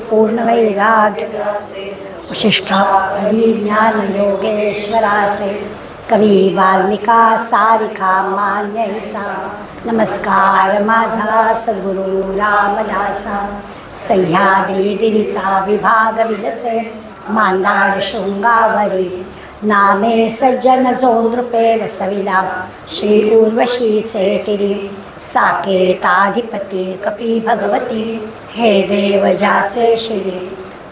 पूर्णवैराग्य वशिष्ठादी ज्ञान योगेश्वराचे कवी वाल्मिका सारिका मान्यैसा नमस्कार माझा सद्गुरु रामदासा सह्याद्री गिरीचा विभाग विलसे मांदार शृंगावरी नामे सज्जन जो नृपे वसविला श्री उर्वशीचे टिरी साकेताधिपती कपी भगवती हे देव जाचे श्री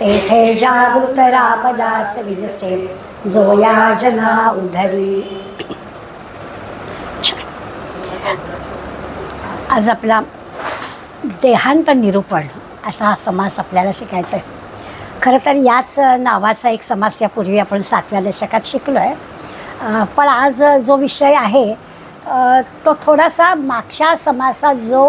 तेथे जागृत रामदास विलसे जो या जना उधरी. आज आपला देहांत निरूपण असा समास आपल्याला शिकायचा आहे. खरं तर याच नावाचा एक समास यापूर्वी आपण 7व्या दशकात शिकलो आहे. पण आज जो विषय आहे तो थोडासा मागच्या समासात जो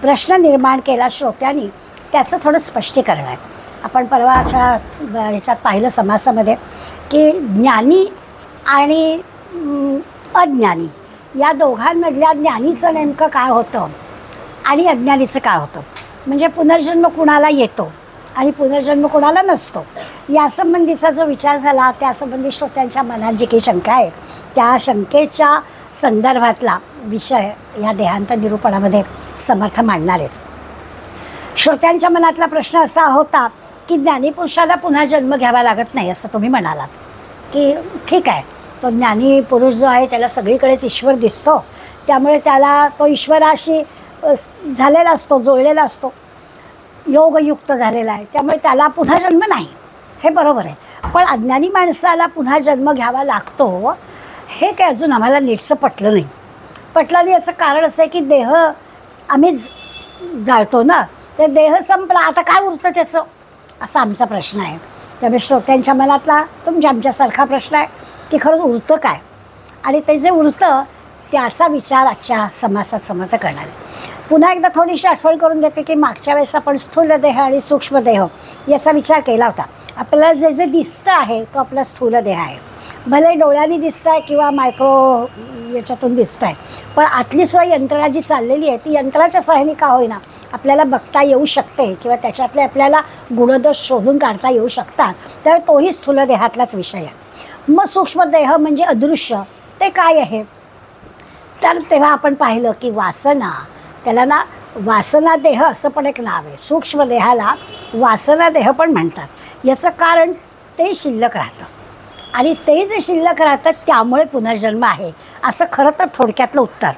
प्रश्न निर्माण केला श्रोत्यांनी त्याचं थोडं स्पष्टीकरण आहे. आपण परवाच्या ह्याच्यात पाहिलं समासामध्ये की ज्ञानी आणि अज्ञानी या दोघांमधल्या ज्ञानीचं नेमकं काय होतं आणि अज्ञानीचं काय होतं, म्हणजे पुनर्जन्म कुणाला येतो आणि पुनर्जन्म कुणाला नसतो यासंबंधीचा जो विचार झाला त्यासंबंधी श्रोत्यांच्या मनात जी काही शंका आहे त्या शंकेच्या संदर्भातला विषय या देहांत निरूपणामध्ये समर्थ मांडणार आहेत. श्रोत्यांच्या मनातला प्रश्न असा होता की ज्ञानीपुरुषाला पुन्हा जन्म घ्यावा लागत नाही असं तुम्ही म्हणालात की ठीक आहे, तो ज्ञानी पुरुष जो आहे त्याला सगळीकडेच ईश्वर दिसतो, त्यामुळे त्याला तो ईश्वराशी झालेला असतो, जोडलेला असतो, योगयुक्त झालेला आहे, त्यामुळे त्याला पुन्हा जन्म नाही, हे बरोबर आहे. पण अज्ञानी माणसाला पुन्हा जन्म घ्यावा लागतो हे काय अजून आम्हाला नीटसं पटलं नाही. याचं कारण असं आहे की देह आम्ही जाळतो ना, ते देह संपला आता काय उरतं त्याचं असा आमचा प्रश्न आहे. त्यामुळे श्रोत्यांच्या मनातला आमच्यासारखा प्रश्न आहे की खरंच उरतं काय, आणि ते जे उरतं त्याचा विचार आजच्या समासात समर्थ करणार आहे. पुन्हा एकदा थोडीशी आठवण करून देते की मागच्या वेळेस आपण स्थूल देह आणि सूक्ष्म देह याचा विचार केला होता. आपल्याला जे जे दिसतं आहे तो आपला स्थूल देह आहे, भले डोळ्यांनी दिसतं आहे किंवा मायक्रो याच्यातून दिसतं आहे, पण आतली सुद्धा यंत्रणा जी चाललेली आहे ती यंत्राच्या सहाय्याने का होईना आपल्याला बघता येऊ शकते किंवा त्याच्यातले आपल्याला गुणदोष शोधून काढता येऊ शकतात. तर तोही स्थूल देहातलाच विषय आहे. मग सूक्ष्म देह म्हणजे अदृश्य ते काय आहे, तर तेव्हा आपण पाहिलं की वासना, त्याला ना वासना देह असं पण एक नाव आहे. सूक्ष्म देहाला वासना देह पण म्हणतात. याचं कारण ते शिल्लक राहतं आणि ते जे शिल्लक राहतं त्यामुळे पुनर्जन्म आहे असं खरं तर थोडक्यातलं उत्तर,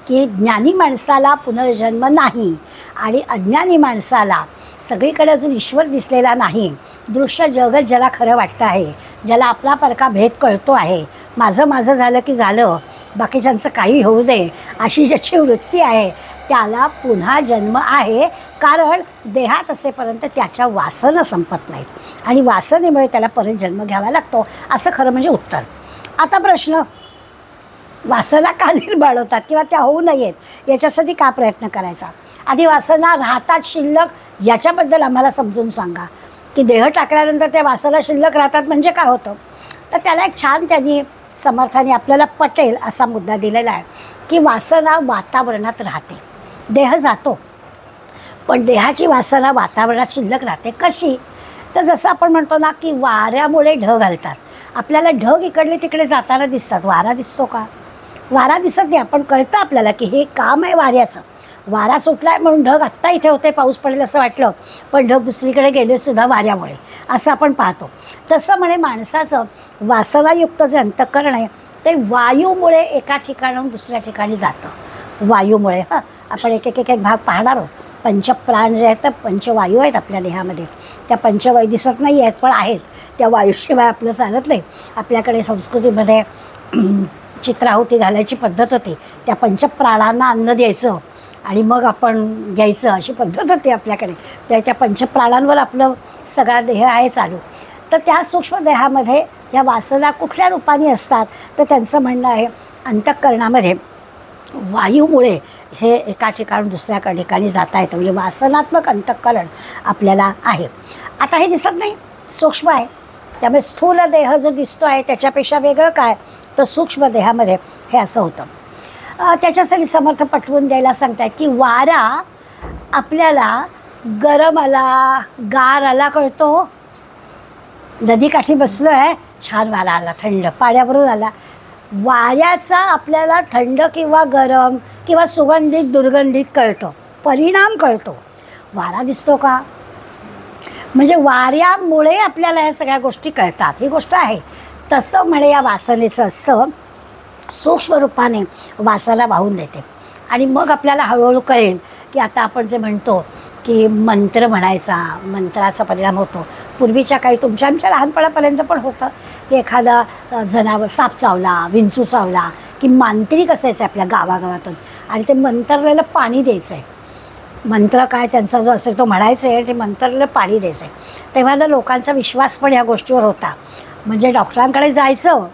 की ज्ञानी माणसाला पुनर्जन्म नाही आणि अज्ञानी माणसाला सगळीकडे अजून ईश्वर दिसलेला नाही, दृश्य जगत ज्याला खरं वाटतं आहे, ज्याला आपला परका भेद कळतो आहे, माझं झालं की झालं, बाकीच्यांचं काही होऊ दे अशी ज्याची वृत्ती आहे त्याला पुन्हा जन्म आहे. कारण देहात असेपर्यंत त्याच्या वासना संपत नाहीत आणि वासनेमुळे त्याला परत जन्म घ्यावा लागतो असं खरं म्हणजे उत्तर. आता प्रश्न, वासना का निर्माण होतात किंवा त्या होऊ नयेत याच्यासाठी का प्रयत्न करायचा. आधी वासना राहतात शिल्लक याच्याबद्दल आम्हाला समजून सांगा की देह टाकल्यानंतर त्या वासना शिल्लक राहतात म्हणजे काय होतं. तर त्याला एक छान त्यांनी समर्थाने आपल्याला पटेल असा मुद्दा दिलेला आहे की वासना वातावरणात राहते, देह जातो पण देहाची वासना वातावरणात शिल्लक राहते. कशी, तर जसं आपण म्हणतो ना की वाऱ्यामुळे ढग हलतात, आपल्याला ढग इकडले तिकडे जाताना दिसतात, वारा दिसतो का, वारा दिसत नाही. आपण कळतं आपल्याला की हे काम आहे वाऱ्याचं, वारा सुटला आहे म्हणून ढग आत्ता इथे होते, पाऊस पडेल असं वाटलं पण ढग दुसरीकडे गेलेसुद्धा वाऱ्यामुळे असं आपण पाहतो. तसं म्हणे माणसाचं वासनायुक्त जे अंतःकरण आहे ते वायूमुळे एका ठिकाणाहून दुसऱ्या ठिकाणी जातं. वायूमुळे आपण एक भाग पाहणार आहोत. पंचप्राण जे आहेत तर पंचवायू आहेत आपल्या देहामध्ये, त्या पंचवायू दिसत नाही आहेत पण आहेत, त्या वायूशिवाय आपलं चालत नाही. आपल्याकडे संस्कृतीमध्ये चित्राहुती घालायची पद्धत होती, त्या पंचप्राणांना अन्न द्यायचं आणि मग आपण घ्यायचं अशी पद्धत होती आपल्याकडे. त्या पंचप्राणांवर आपलं सगळा देह आहे चालू. तर त्या सूक्ष्म देहामध्ये या वासना कुठल्या रूपाने असतात, तर त्यांचं म्हणणं आहे अंतःकरणामध्ये वायूमुळे हे एका ठिकाणून दुसऱ्या ठिकाणी जाता येतं, म्हणजे वासनात्मक अंतःकरण आपल्याला आहे. आता हे दिसत नाही, सूक्ष्म आहे, त्यामुळे स्थूल देह जो दिसतो आहे त्याच्यापेक्षा वेगळं काय, तर सूक्ष्म देहामध्ये हे असं होतं. त्याच्यासाठी समर्थ पटवून द्यायला सांगतात की वारा आपल्याला गरम आला, गार आला कळतो. नदीकाठी बसलो आहे, छान वारा आला, थंड पाण्यावरून आला. वाऱ्याचा आपल्याला थंड किंवा गरम किंवा सुगंधित दुर्गंधित कळतो, परिणाम कळतो. वारा दिसतो का? म्हणजे वाऱ्यामुळे आपल्याला ह्या सगळ्या गोष्टी कळतात, ही गोष्ट आहे. तसं म्हणे या वासनेचं असतं, सूक्ष्म रूपाने वासाला वाहून देते. आणि मग आपल्याला हळूहळू कळेल की आता आपण जे म्हणतो की मंत्र म्हणायचा, मंत्राचा परिणाम होतो. पूर्वीच्या काळी तुमच्या आमच्या लहानपणापर्यंत पण होतं की एखादा जनावर साप चावला, विंचू चावला की मांत्रिक असायचं आपल्या गावागावातून आणि ते मंत्रलेलं पाणी द्यायचं आहे. मंत्र काय त्यांचा जो असेल तो म्हणायचं आहे, ते मंत्रलेलं पाणी द्यायचं आहे. तेव्हा लोकांचा विश्वास पण या गोष्टीवर होता. म्हणजे डॉक्टरांकडे जायचं,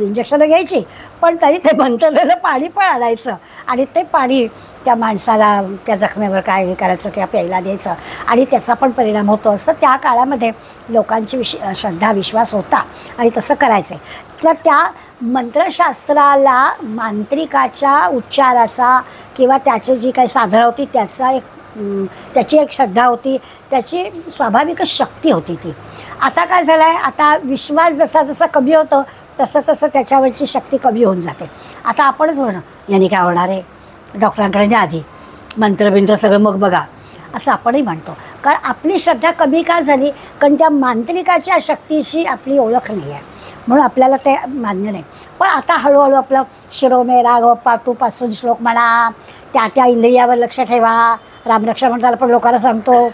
इंजेक्शनं घ्यायची, पण तरी ते मंत्रलेलं पाणी पण आणायचं आणि ते पाणी त्या माणसाला त्या जखमेवर काय हे करायचं किंवा प्यायला द्यायचं आणि त्याचा पण परिणाम होतो. असं त्या काळामध्ये लोकांची श्रद्धा विश्वास होता आणि तसं करायचं आहे. तर त्या मंत्रशास्त्राला मांत्रिकाच्या उच्चाराचा किंवा त्याची जी काही साधना होती त्याची एक श्रद्धा होती, त्याची स्वाभाविकच शक्ती होती ती. आता काय झालं आहे, आता विश्वास जसा जसा कमी होतो तसं तसं त्याच्यावरची शक्ती कमी होऊन जाते. आता आपणच म्हणू यांनी काय होणार आहे, डॉक्टरांकडे न्या आधी, मंत्रबिंत्र सगळं मग बघा, असं आपणही म्हणतो. कारण आपली श्रद्धा कमी का झाली? कारण त्या मांत्रिकाच्या शक्तीशी आपली ओळख नाही आहे, म्हणून आपल्याला ते मान्य नाही. पण आता हळूहळू आपलं शिरोमे राघव पातूपासून श्लोक म्हणा, त्या इंद्रियावर लक्ष ठेवा. रामरक्षा म्हणताना पण लोकांना सांगतो,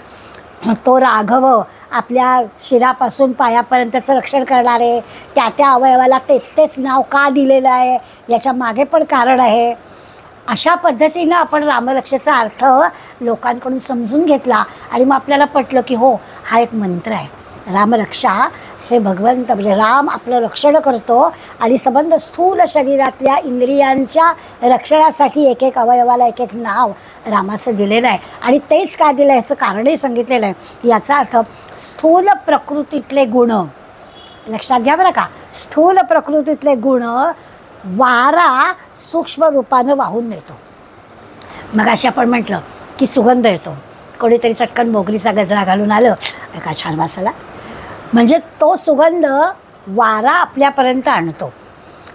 तो राघव आपल्या शिरापासून पायापर्यंतचं रक्षण करणारे, त्या अवयवाला तेच नाव का दिलेलं आहे याच्या मागे पण कारण आहे. अशा पद्धतीनं आपण रामरक्षेचा अर्थ लोकांकडून समजून घेतला आणि मग आपल्याला पटलं की हो, हा एक मंत्र आहे. रामरक्षा हे भगवंत म्हणजे राम आपलं रक्षण करतो आणि संबंध स्थूल शरीरातल्या इंद्रियांच्या रक्षणासाठी एक एक अवयवाला एक एक नाव रामाचं दिलेलं आहे. आणि तेच काय दिलं ह्याचं कारणही सांगितलेलं आहे. याचा अर्थ स्थूल प्रकृतीतले गुण लक्षात घ्या बरं का. स्थूल प्रकृतीतले गुण वारा सूक्ष्म रूपानं वाहून नेतो. मग अशी आपण म्हटलं की सुगंध येतो, कोणीतरी चटकन मोगरीचा गजरा घालून आलं, का छान वासाला, म्हणजे तो सुगंध वारा आपल्यापर्यंत आणतो.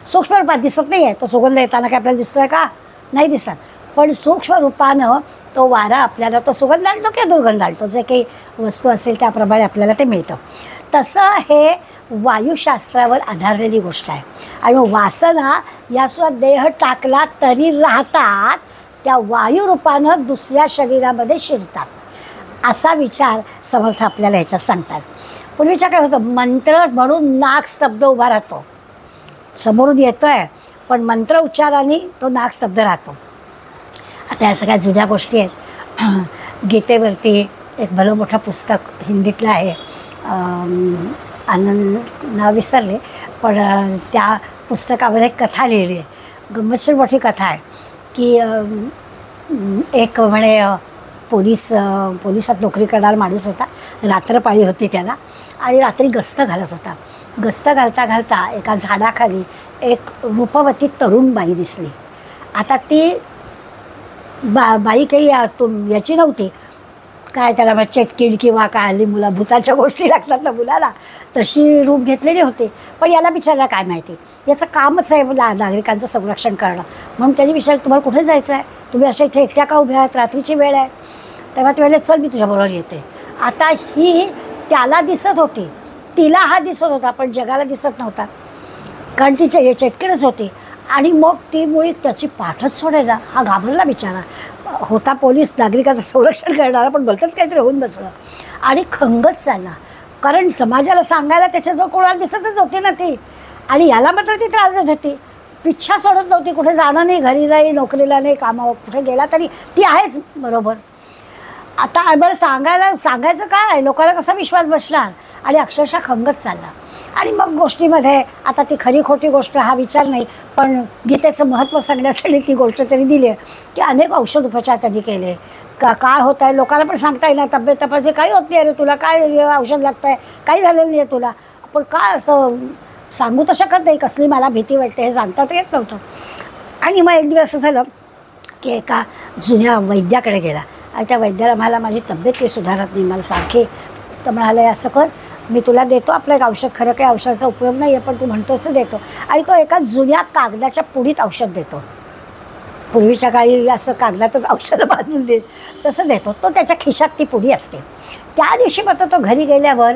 सूक्ष्म रूपात दिसत नाही आहे तो सुगंध येताना, काय आपल्याला दिसतो आहे का? नाही दिसत. पण सूक्ष्म रूपानं तो वारा आपल्याला तो सुगंध आणतो किंवा दुर्गंध आणतो, जे काही वस्तू असेल त्याप्रमाणे आपल्याला ते मिळतं. तसं हे वायुशास्त्रावर आधारलेली गोष्ट आहे. आणि वासना यासुद्धा देह टाकला तरी राहतात, त्या वायुरूपानं दुसऱ्या शरीरामध्ये शिरतात, असा विचार समर्थ आपल्याला ह्याच्यात सांगतात. पूर्वीच्या काय होतं, मंत्र म्हणून नाक स्तब्ध उभा राहतो, समोरून येतो आहे पण मंत्र उच्चाराने तो नाक स्तब्ध राहतो. आता या सगळ्या जुन्या गोष्टी आहेत. गीतेवरती एक भलं मोठं पुस्तक हिंदीतलं आहे, आनंद नाव विसरले, पण त्या पुस्तकामध्ये एक कथा लिहिली आहे, गंमतशीर मोठी कथा आहे की एक म्हणे पोलिसात नोकरी करणारा माणूस होता. रात्रपाळी होती त्याला आणि रात्री गस्त घालत होता. गस्त घालता घालता एका झाडाखाली एक रूपवती तरुण बाई दिसली. आता ती बाई काही याची नव्हती, काय त्याला मग चेटकीड किंवा काय हल्ली भूताच्या गोष्टी लागतात ना मुलाला, तशी रूप घेतलेली होती. पण याला बिचारायला काय माहिती, याचं कामच आहे नागरिकांचं संरक्षण करणं. म्हणून त्यांनी विचारलं, तुम्हाला कुठे जायचं आहे, तुम्ही अशा इथे एकट्या का उभ्या आहात, रात्रीची वेळ आहे. तेव्हा ते वेळेला चल मी तुझ्याबरोबर येते. आता ही त्याला दिसत होती, तिला हा दिसत होता, पण जगाला दिसत नव्हता कारण ती चेटकीडच होती. आणि मग ती मुळी त्याची पाठच सोडायला. हा घाबरला बिचारा, होता पोलीस नागरिकाचं संरक्षण करणारा, पण भलतंच काहीतरी होऊन बसलं आणि खंगत चालला. कारण समाजाला सांगायला त्याच्याजवळ कोणाला दिसतच होती ना ती, आणि याला मात्र ती त्रास देत होती. पिच्छा सोडत नव्हती, कुठे जाणं नाही, घरी नाही, नोकरीला नाही, कामावर कुठे गेला तरी ती आहेच बरोबर. आता बरं सांगायचं काय, लोकांना कसा विश्वास बसणार, आणि अक्षरशः खंगत चालला. आणि मग गोष्टीमध्ये आता ती खरी खोटी गोष्ट हा विचार नाही, पण गीतेचं महत्त्व सांगण्यासाठी ती गोष्ट त्यांनी दिली आहे की अनेक औषध उपचार त्यांनी केले. काय होत आहे लोकांना पण सांगता येईल, तब्येत तपासणी काही होत नाही, अरे तुला काय औषध लागतं आहे, काही झालेलं नाही आहे तुला, पण काय असं सांगू तर शकत नाही, कसली मला भीती वाटते हे सांगता तर येत नव्हतं. आणि मग एक दिवस असं झालं की एका जुन्या वैद्याकडे गेला आणि त्या वैद्याला म्हणाला माझी तब्येत काही सुधारत नाही, मला सारखे. तर म्हणाले असं कर, मी तुला देतो आपलं एक औषध, खरं काही औषधाचा उपयोग नाही आहे पण तू म्हणतोस तर देतो. आणि तो एका जुन्या कागदाच्या पुडीत औषध देतो. पूर्वीच्या काळी असं कागदातच औषधं बांधून देत तसं देतो. तो त्याच्या खिशात ती पुडी असते. त्या दिवशी मात्र तो घरी गेल्यावर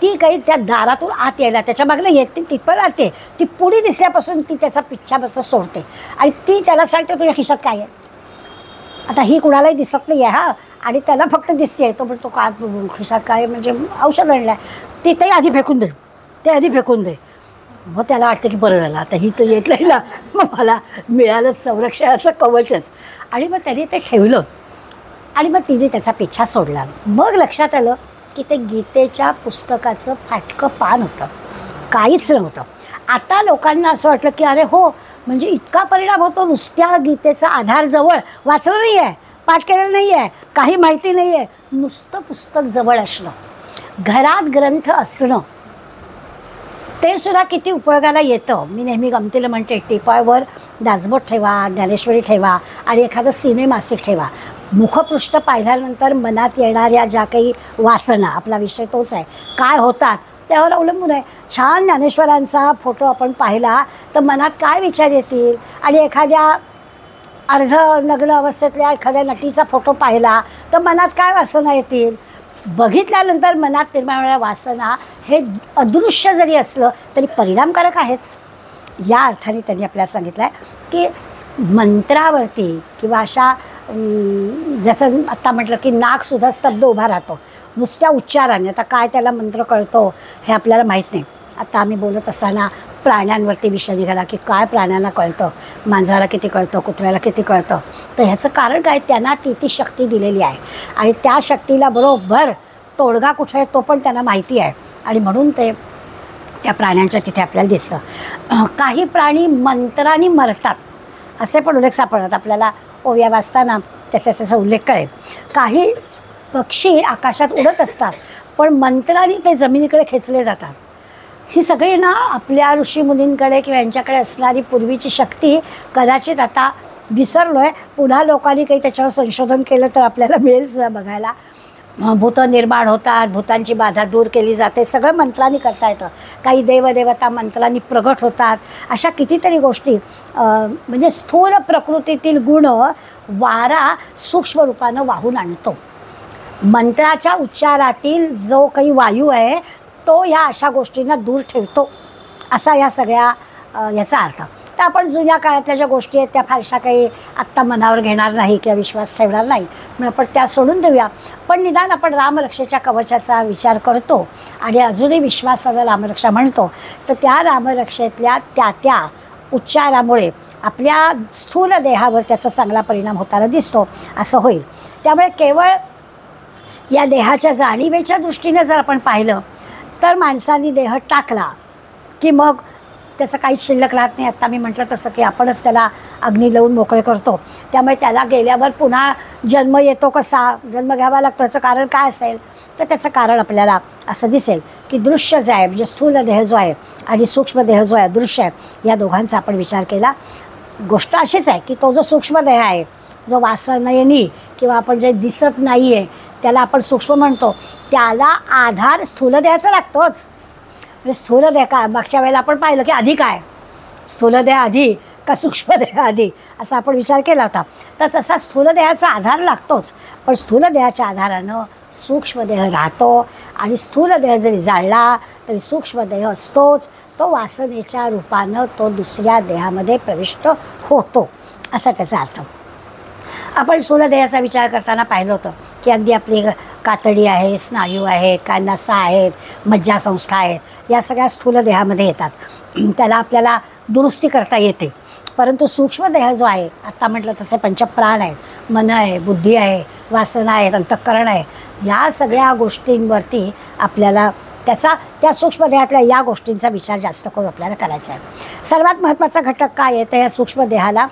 ती काही त्या दारातून आत यायला त्याच्या मागनं येते, तिथपर्यंत आते ती पुडी दिसल्यापासून ती त्याचा पिच्छापासून सोडते आणि ती त्याला सांगते तुझ्या खिशात काय आहे. आता ही कुणालाही दिसत नाही आहे हा, आणि त्याला फक्त दिसते. तो पण तो काय खिशात काय म्हणजे औषध आणलं आहे, ते आधी फेकून दे, ते आधी फेकून दे. मग त्याला वाटतं की बरं झालं आता ही तर येत नाही ना, मग मला मिळालं संरक्षणाचं कवचच. आणि मग त्याने ते ठेवलं आणि मग तिने त्याचा पिच्छा सोडला. मग लक्षात आलं की ते गीतेच्या पुस्तकाचं फाटकं पान होतं, काहीच नव्हतं. आता लोकांना असं वाटलं की अरे हो, म्हणजे इतका परिणाम होतो नुसत्या गीतेचा आधार जवळ वाचलं नाही आहे, पाठ केलेलं नाही आहे, काही माहिती नाही आहे, नुसतं पुस्तक जवळ असणं, घरात ग्रंथ असणं, ते सुद्धा किती उपयोगाला येतं. मी नेहमी गमतीला म्हणते टिपायवर दासबोट ठेवा, ज्ञानेश्वरी ठेवा आणि एखादं सिनेमासिक ठेवा. मुखपृष्ठ पाहिल्यानंतर मनात येणाऱ्या ज्या काही वासना, आपला विषय तोच आहे, काय होतात त्यावर अवलंबून आहे. छान ज्ञानेश्वरांचा फोटो आपण पाहिला तर मनात काय विचार येतील, आणि एखाद्या अर्ध नग्न अवस्थेतल्या एखाद्या नटीचा फोटो पाहिला तर मनात काय वासना येतील. बघितल्यानंतर मनात निर्माण होणाऱ्या वासना हे अदृश्य जरी असलं तरी परिणामकारक आहेच. या अर्थाने त्यांनी आपल्याला सांगितलं आहे की मंत्रावरती किंवा अशा जसं आत्ता म्हटलं की नाकसुद्धा स्तब्ध उभा राहतो नुसत्या उच्चाराने. आता काय त्याला मंत्र कळतो हे आपल्याला माहीत नाही. आता आम्ही बोलत असताना प्राण्यांवरती विषय निघाला की काय प्राण्यांना कळतं, मांजराला किती कळतं, कुत्र्याला किती कळतं. तर ह्याचं कारण काय, त्यांना ती शक्ती दिलेली आहे आणि त्या शक्तीला बरोबर तोडगा कुठे आहे तो पण त्यांना माहिती आहे आणि म्हणून ते त्या प्राण्यांच्या तिथे आपल्याला दिसतं. काही प्राणी मंत्राने मरतात असे पण उल्लेख सापडतात आपल्याला. ओव्या वाचताना त्याचा उल्लेख कळेल. काही पक्षी आकाशात उडत असतात पण मंत्राने ते जमिनीकडे खेचले जातात. ही सगळी ना आपल्या ऋषीमुनींकडे किंवा यांच्याकडे असणारी पूर्वीची शक्ती कदाचित आता विसरलो आहे. पुन्हा लोकांनी काही त्याच्यावर संशोधन केलं तर आपल्याला मिळेल सुद्धा बघायला. भूतं निर्माण होतात, भूतांची बाधा दूर केली जाते, सगळं मंत्रांनी करता येतं. काही देवदेवता मंत्रांनी प्रगट होतात. अशा कितीतरी गोष्टी म्हणजे स्थूल प्रकृतीतील गुण वारा सूक्ष्म रूपानं वाहून आणतो. मंत्राच्या उच्चारातील जो काही वायू आहे तो या अशा गोष्टींना दूर ठेवतो, असा या सगळ्या याचा अर्थ. तर आपण जुन्या काळातल्या ज्या गोष्टी आहेत त्या फारशा काही आत्ता मनावर घेणार नाही किंवा विश्वास ठेवणार नाही, मग आपण त्या सोडून देऊया. पण निदान आपण रामरक्षेच्या कवचाचा विचार करतो आणि अजूनही विश्वासाला रामरक्षा म्हणतो, तर त्या रामरक्षेतल्या त्या उच्चारामुळे आपल्या स्थूल देहावर त्याचा चांगला परिणाम होताना दिसतो असं होईल. त्यामुळे केवळ या देहाच्या जाणीवेच्या दृष्टीने जर आपण पाहिलं तर माणसाने देह टाकला की मग त्याचं काहीच शिल्लक राहत नाही. आत्ता मी म्हटलं तसं की आपणच त्याला अग्नी लावून मोकळे करतो. त्यामुळे त्याला गेल्यावर पुन्हा जन्म येतो कसा, जन्म घ्यावा लागतो, याचं कारण काय असेल तर त्याचं कारण आपल्याला असं दिसेल की दृश्य जे आहे म्हणजे स्थूल देह जो आहे आणि सूक्ष्म देह जो आहे दृश्य आहे, या दोघांचा आपण विचार केला. गोष्ट अशीच आहे की तो जो सूक्ष्म देह आहे, जो वासनेनी किंवा आपण जे दिसत नाही आहे त्याला आपण सूक्ष्म म्हणतो, त्याला आधार स्थूल देहाचा लागतोच. म्हणजे स्थूल देह का मागच्या वेळेला आपण पाहिलं की आधी काय, स्थूल देह आधी का सूक्ष्म देह आधी, असा आपण विचार केला होता. तर तसा स्थूल देहाचा आधार लागतोच, पण स्थूल देहाच्या आधारानं सूक्ष्म देह राहतो आणि स्थूल देह जरी जाळला तरी सूक्ष्म देह असतोच. तो वासनेच्या रूपानं तो दुसऱ्या देहामध्ये प्रविष्ट होतो असा त्याचा अर्थ. आपण स्थूल देहाचा विचार करताना पाहिलं होतं की अगदी आपली कातडी आहे, स्नायू आहेत, काय नसा आहेत, मज्जासंस्था आहेत, या सगळ्या स्थूल देहामध्ये येतात. त्याला आपल्याला दुरुस्ती करता येते. परंतु सूक्ष्म देह जो आहे, आत्ता म्हटलं तसे पंचप्राण आहेत, मन आहे, बुद्धी आहे, वासना आहेत, अंतःकरण आहे, या सगळ्या गोष्टींवरती आपल्याला त्या सूक्ष्म देहातल्या या गोष्टींचा विचार जास्त करून आपल्याला करायचा आहे. सर्वात महत्त्वाचा घटक काय आहे तर या सूक्ष्म देहाला,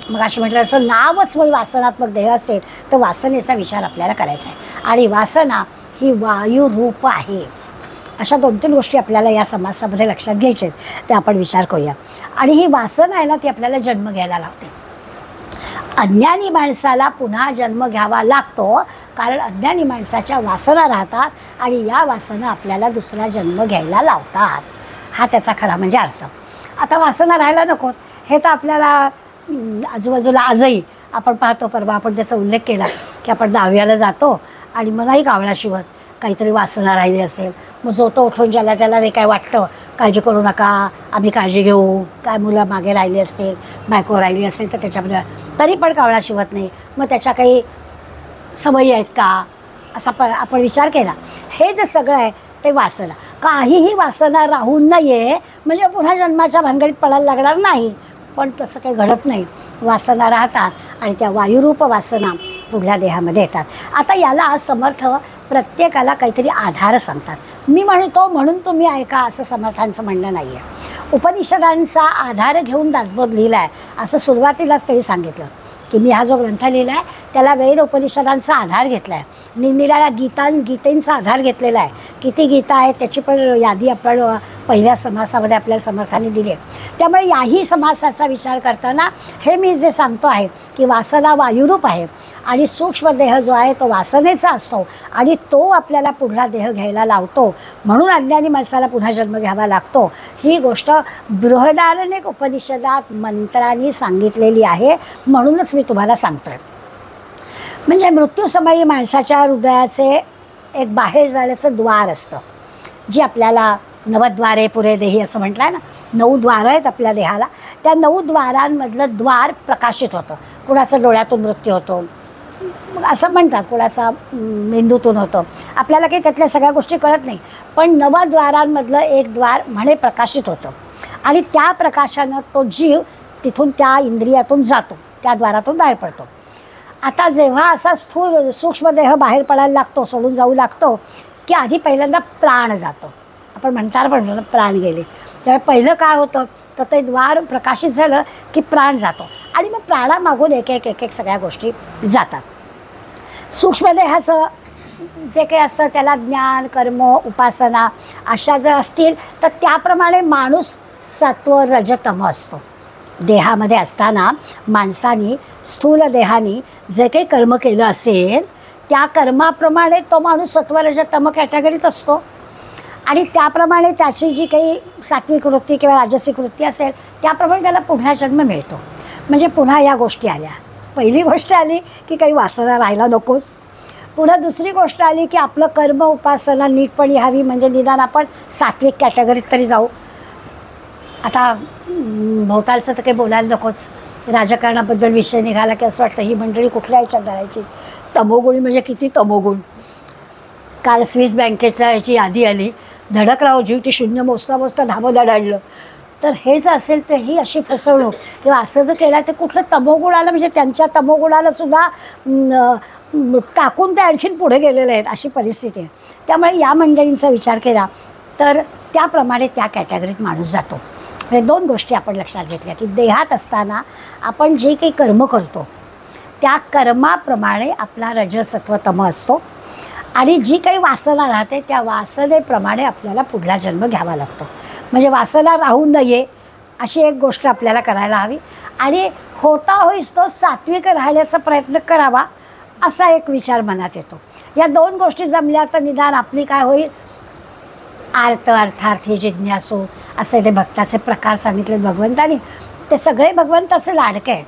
मग अशी म्हटलं असं नावच मग वासनात्मक देह असेल तर वासनेचा विचार आपल्याला करायचा आहे. आणि वासना ही वायुरूप आहे. अशा 2-3 गोष्टी आपल्याला या समासामध्ये लक्षात घ्यायच्या आहेत, ते आपण विचार करूया. आणि ही वासना आहे ना ती आपल्याला जन्म घ्यायला लावते. अज्ञानी माणसाला पुन्हा जन्म घ्यावा लागतो, कारण अज्ञानी माणसाच्या वासना राहतात आणि या वासना आपल्याला दुसरा जन्म घ्यायला लावतात. हा त्याचा खरा म्हणजे अर्थ. आता वासना राहायला नको हे तर आपल्याला आजूबाजूला आजही आपण पाहतो. परवा आपण त्याचा उल्लेख केला की आपण दहाव्याला जातो आणि मग नाही कावळा शिवत, काहीतरी वासना राहिली असेल, मग जो तो उठून ज्याला ज्याला ते काय वाटतं काळजी करू नका, आम्ही काळजी घेऊ, काय मुलं मागे राहिली असतील, बायको राहिली असेल तर त्याच्यामध्ये तरी पण कावळा शिवत नाही. मग त्याच्या काही सवयी आहेत का असा आपण विचार केला. हे जे सगळं आहे ते वासना. काहीही वासना राहू नये म्हणजे पुन्हा जन्माच्या भानगडीत पडायला लागणार नाही, पण तसं काही घडत नाही. वासना राहतात आणि त्या वायुरूप वासना पुढल्या देहामध्ये येतात. आता याला आज समर्थ प्रत्येकाला काहीतरी आधार सांगतात. मी म्हणतो म्हणून तुम्ही ऐका असं समर्थांचं म्हणणं नाही आहे. उपनिषदांचा आधार घेऊन दासबोध लिहिला आहे असं सुरुवातीलाच त्यांनी सांगितलं की मी हा जो ग्रंथ लिहिला आहे त्याला वेद उपनिषदांचा आधार घेतला आहे. निरनिराळ्या गीतेंचा आधार घेतलेला आहे. किती गीता आहे त्याची पण यादी आपण पहिल्या समासामध्ये आपल्याला समर्थांनी दिली आहे. त्यामुळे याही समासाचा विचार करताना हे मी जे सांगतो आहे की वासना वायुरूप आहे आणि सूक्ष्म देह जो आहे तो वासनेचा असतो आणि तो आपल्याला पुढला देह घ्यायला लावतो, म्हणून अज्ञानी माणसाला पुन्हा जन्म घ्यावा लागतो. ही गोष्ट बृहदारण्यक उपनिषदात मंत्रांनी सांगितलेली आहे, म्हणूनच मी तुम्हाला सांगतो आहे. म्हणजे मृत्यूसमयी माणसाच्या हृदयाचे एक बाहेर जाण्याचं द्वार असतं, जी आपल्याला नवद्वारे पुरे देही असं म्हटलं आहे ना. 9 द्वारं आहेत आपल्या देहाला. त्या 9 द्वारांमधलं द्वार प्रकाशित होतं. कुणाचा डोळ्यातून मृत्यू होतो असं म्हणतात, कुणाचा मेंदूतून होतं. आपल्याला काही त्यातल्या सगळ्या गोष्टी कळत नाही, पण 9 द्वारांमधलं एक द्वार म्हणे प्रकाशित होतं आणि त्या प्रकाशानं तो जीव तिथून त्या इंद्रियातून जातो, त्या द्वारातून बाहेर पडतो. आता जेव्हा असा स्थूल सूक्ष्मदेह बाहेर पडायला लागतो, सोडून जाऊ लागतो, की आधी पहिल्यांदा प्राण जातो. आपण म्हणणार पण प्राण गेले. त्यामुळे पहिलं काय होतं तर ते द्वार प्रकाशित झालं की प्राण जातो आणि मग प्राणामागून एक एक सगळ्या गोष्टी जातात. सूक्ष्मदेहाचं जे काही असतं त्याला ज्ञान, कर्म, उपासना अशा जर असतील तर त्याप्रमाणे माणूस सत्व, रज, तम असतो. देहामध्ये असताना माणसाने स्थूल देहाने जे काही कर्म केलं असेल त्या कर्माप्रमाणे तो माणूस सत्व, रज, तम कॅटेगरीत असतो आणि त्याप्रमाणे त्याची जी काही सात्विक वृत्ती किंवा राजसिक वृत्ती असेल त्याप्रमाणे त्याला पुन्हा जन्म मिळतो. म्हणजे पुन्हा या गोष्टी आल्या. पहिली गोष्ट आली की काही वासना राहायला नको. पुन्हा दुसरी गोष्ट आली की आपलं कर्म, उपासना नीटपणी हवी, म्हणजे निदान आपण सात्विक कॅटेगरीत तरी जाऊ. आता भोवतालचं तर काही बोलायला नकोच. राजकारणाबद्दल विषय निघाला की असं वाटतं ही मंडळी कुठल्या ह्याच्यात धरायची. तमोगुणी म्हणजे किती तमोगुण. काल स्विस बँकेच्या याची यादी आली, धडकला जीव, ती शून्य मोजता मोजता धाबं धडाडलं. तर हेच असेल तर ही अशी फसवणूक किंवा असं जर केलं तर कुठलं तमोगुण आलं म्हणजे त्यांच्या तमोगुणाला सुद्धा टाकून ते आणखीन पुढे गेलेले आहेत अशी परिस्थिती आहे. त्यामुळे या मंडळींचा विचार केला तर त्याप्रमाणे त्या कॅटेगरीत माणूस जातो. हे 2 गोष्टी आपण लक्षात घेतल्या की देहात असताना आपण जे काही कर्म करतो त्या कर्माप्रमाणे आपला रज, सत्व, तम असतो आणि जी काही वासना राहते त्या वासनेप्रमाणे आपल्याला पुढला जन्म घ्यावा लागतो. म्हणजे वासना राहू नये अशी एक गोष्ट आपल्याला करायला हवी आणि होता होईस तो सात्विक राहण्याचा प्रयत्न करावा असा एक विचार मनात येतो. या 2 गोष्टी जमल्या तर निदान आपली काय होईल, आर्त, अर्थार्थी, जिज्ञासू असे ते भक्ताचे प्रकार सांगितले भगवंतानी. ते सगळे भगवंताचे लाडके आहेत.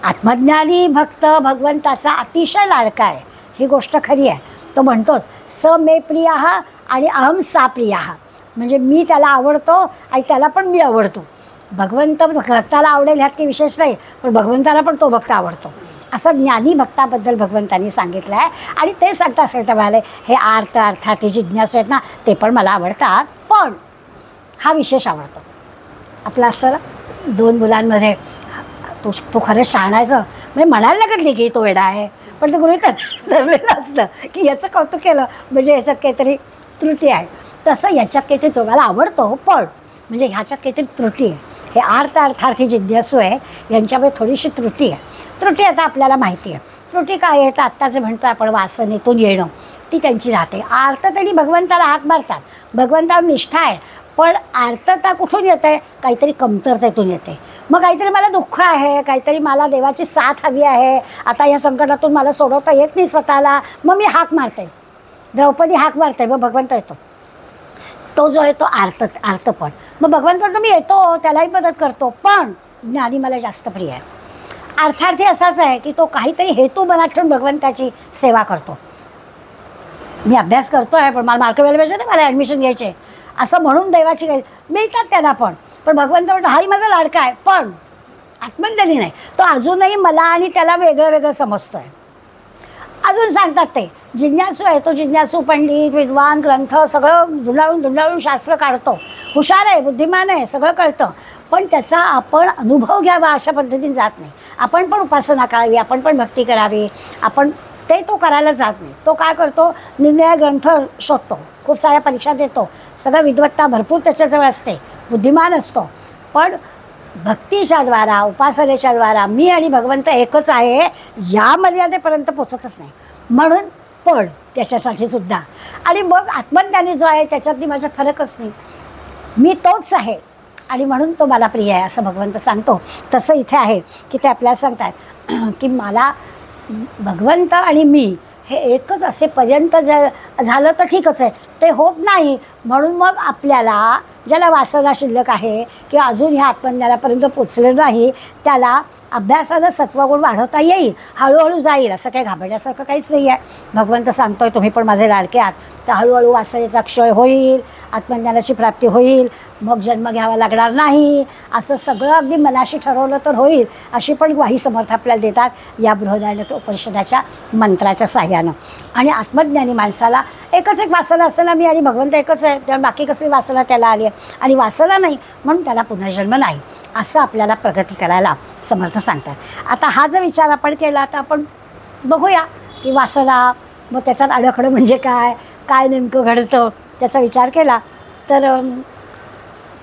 आत्मज्ञानी भक्त भगवंताचा अतिशय लाडका आहे, ही गोष्ट खरी आहे. तो म्हणतोच स मे प्रियः आणि अहम सा प्रियः, म्हणजे मी त्याला आवडतो आणि त्याला पण मी आवडतो. भगवंत भक्ताला आवडेल ह्यात काही विशेष नाही, पण भगवंताला पण तो भक्त आवडतो असं ज्ञानी भक्ताबद्दल भगवंतांनी सांगितलं आहे. आणि ते सांगता म्हणाले हे आर्त, अर्थार्थी, जिज्ञासू आहेत ना ते पण मला आवडतात, पण हा विशेष आवडतो. आपला असतं 2 मुलांमध्ये तू खरं शहाणायचं म्हणजे म्हणायला लागत की तो वेडा आहे, पण ते गृहीतच धरलेलं असतं की याचं कौतुक केलं म्हणजे ह्याच्यात काहीतरी त्रुटी आहे. तसं याच्यात काहीतरी तुम्हाला आवडतो पण म्हणजे ह्याच्यात काहीतरी त्रुटी आहे. हे आर्त, अर्थार्थी, जिज्ञासू आहे यांच्यामध्ये थोडीशी त्रुटी आहे. त्रुटी आता आपल्याला माहिती आहे. त्रुटी काय आहे तर आत्ता जे म्हणतो आपण वासनेतून येणं ती त्यांची राहते. आर्त त्यांनी भगवंताला हाक मारतात, भगवंतावर निष्ठा आहे, पण आर्तता कुठून येते? काहीतरी कमतरतेतून येते. मग काहीतरी मला दुःख आहे, काहीतरी मला देवाची साथ हवी आहे, आता या संकटातून मला सोडवता येत नाही स्वतःला, मग मी हाक मारते. द्रौपदी हाक मारते, मग भगवंत येतो. तो जो आहे तो आर्तपण. मग भगवंत म्हणतो मी येतो, त्यालाही मदत करतो, पण ज्ञानी मला जास्त प्रिय आहे. अर्थार्थी असाच आहे की तो काहीतरी हेतू मनात ठेवून भगवंताची सेवा करतो. मी अभ्यास करतो आहे, पण मला मार्क मिळाले पाहिजे ना, मला ॲडमिशन घ्यायचे, असं म्हणून देवाची काही मिळतात त्यांना. पण भगवंत म्हणतो हाही माझा लाडका आहे, पण आत्मज्ञानी नाही. तो अजूनही मला आणि त्याला वेगळं वेगळं समजतो आहे. अजून सांगतात ते जिज्ञासू आहे, तो जिज्ञासू पंडित विद्वान ग्रंथ सगळं धुंडाळून शास्त्र काढतो, हुशार आहे, बुद्धिमान आहे, सगळं कळतं, पण त्याचा आपण अनुभव घ्यावा अशा पद्धतीने जात नाही. आपण पण उपासना करावी, आपण पण भक्ती करावी, आपण तो करायला जात नाही. तो काय करतो? निरनिराळे ग्रंथ शोधतो, खूप साऱ्या परीक्षा देतो, सगळं विद्वत्ता भरपूर त्याच्याजवळ असते, बुद्धिमान असतो, पण भक्तीच्या द्वारा उपासनेच्या द्वारा मी आणि भगवंत एकच आहे या मर्यादेपर्यंत पोचतच नाही. म्हणून पण त्याच्यासाठी सुद्धा. आणि मग आत्मज्ञानी जो आहे त्याच्यातली माझ्यात फरकच नाही, मी तोच आहे आणि म्हणून तो मला प्रिय आहे असं भगवंत सांगतो. तसं इथे आहे की ते आपल्याला सांगतात की मला भगवंत आणि मी हे एकच असेपर्यंत झालं तर ठीकच आहे, ते होत नाही. म्हणून मग आपल्याला ज्याला वासना शिल्लक आहे किंवा अजून ह्या आत्मज्ञानापर्यंत पोचलं नाही, त्याला अभ्यासानं सत्वगुण वाढवता येईल, हळूहळू जाईल, असं काही घाबरण्यासारखं काहीच नाही आहे. भगवंत सांगतोय तुम्ही पण माझे लाडके आहात, तर हळूहळू वासनेचा क्षय होईल, आत्मज्ञानाची प्राप्ती होईल, मग जन्म घ्यावा लागणार नाही, असं सगळं अगदी मनाशी ठरवलं तर होईल, अशी पण ग्वाही समर्थ आपल्याला देतात या बृहदारण्यक उपनिषदाच्या मंत्राच्या साह्यानं. आणि आत्मज्ञानी माणसाला एकच एक वासना असताना मी आणि भगवंत एकच आहे, त्यामुळे बाकी कसली वासना त्याला आली आहे आणि वासना नाही म्हणून त्याला पुनर्जन्म नाही, असं आपल्याला प्रगती करायला समर्थ सांगतात. आता हा जर विचार आपण केला तर आपण बघूया की वासना, मग त्याच्यात अडखडं म्हणजे काय नेमकं घडतं त्याचा विचार केला तर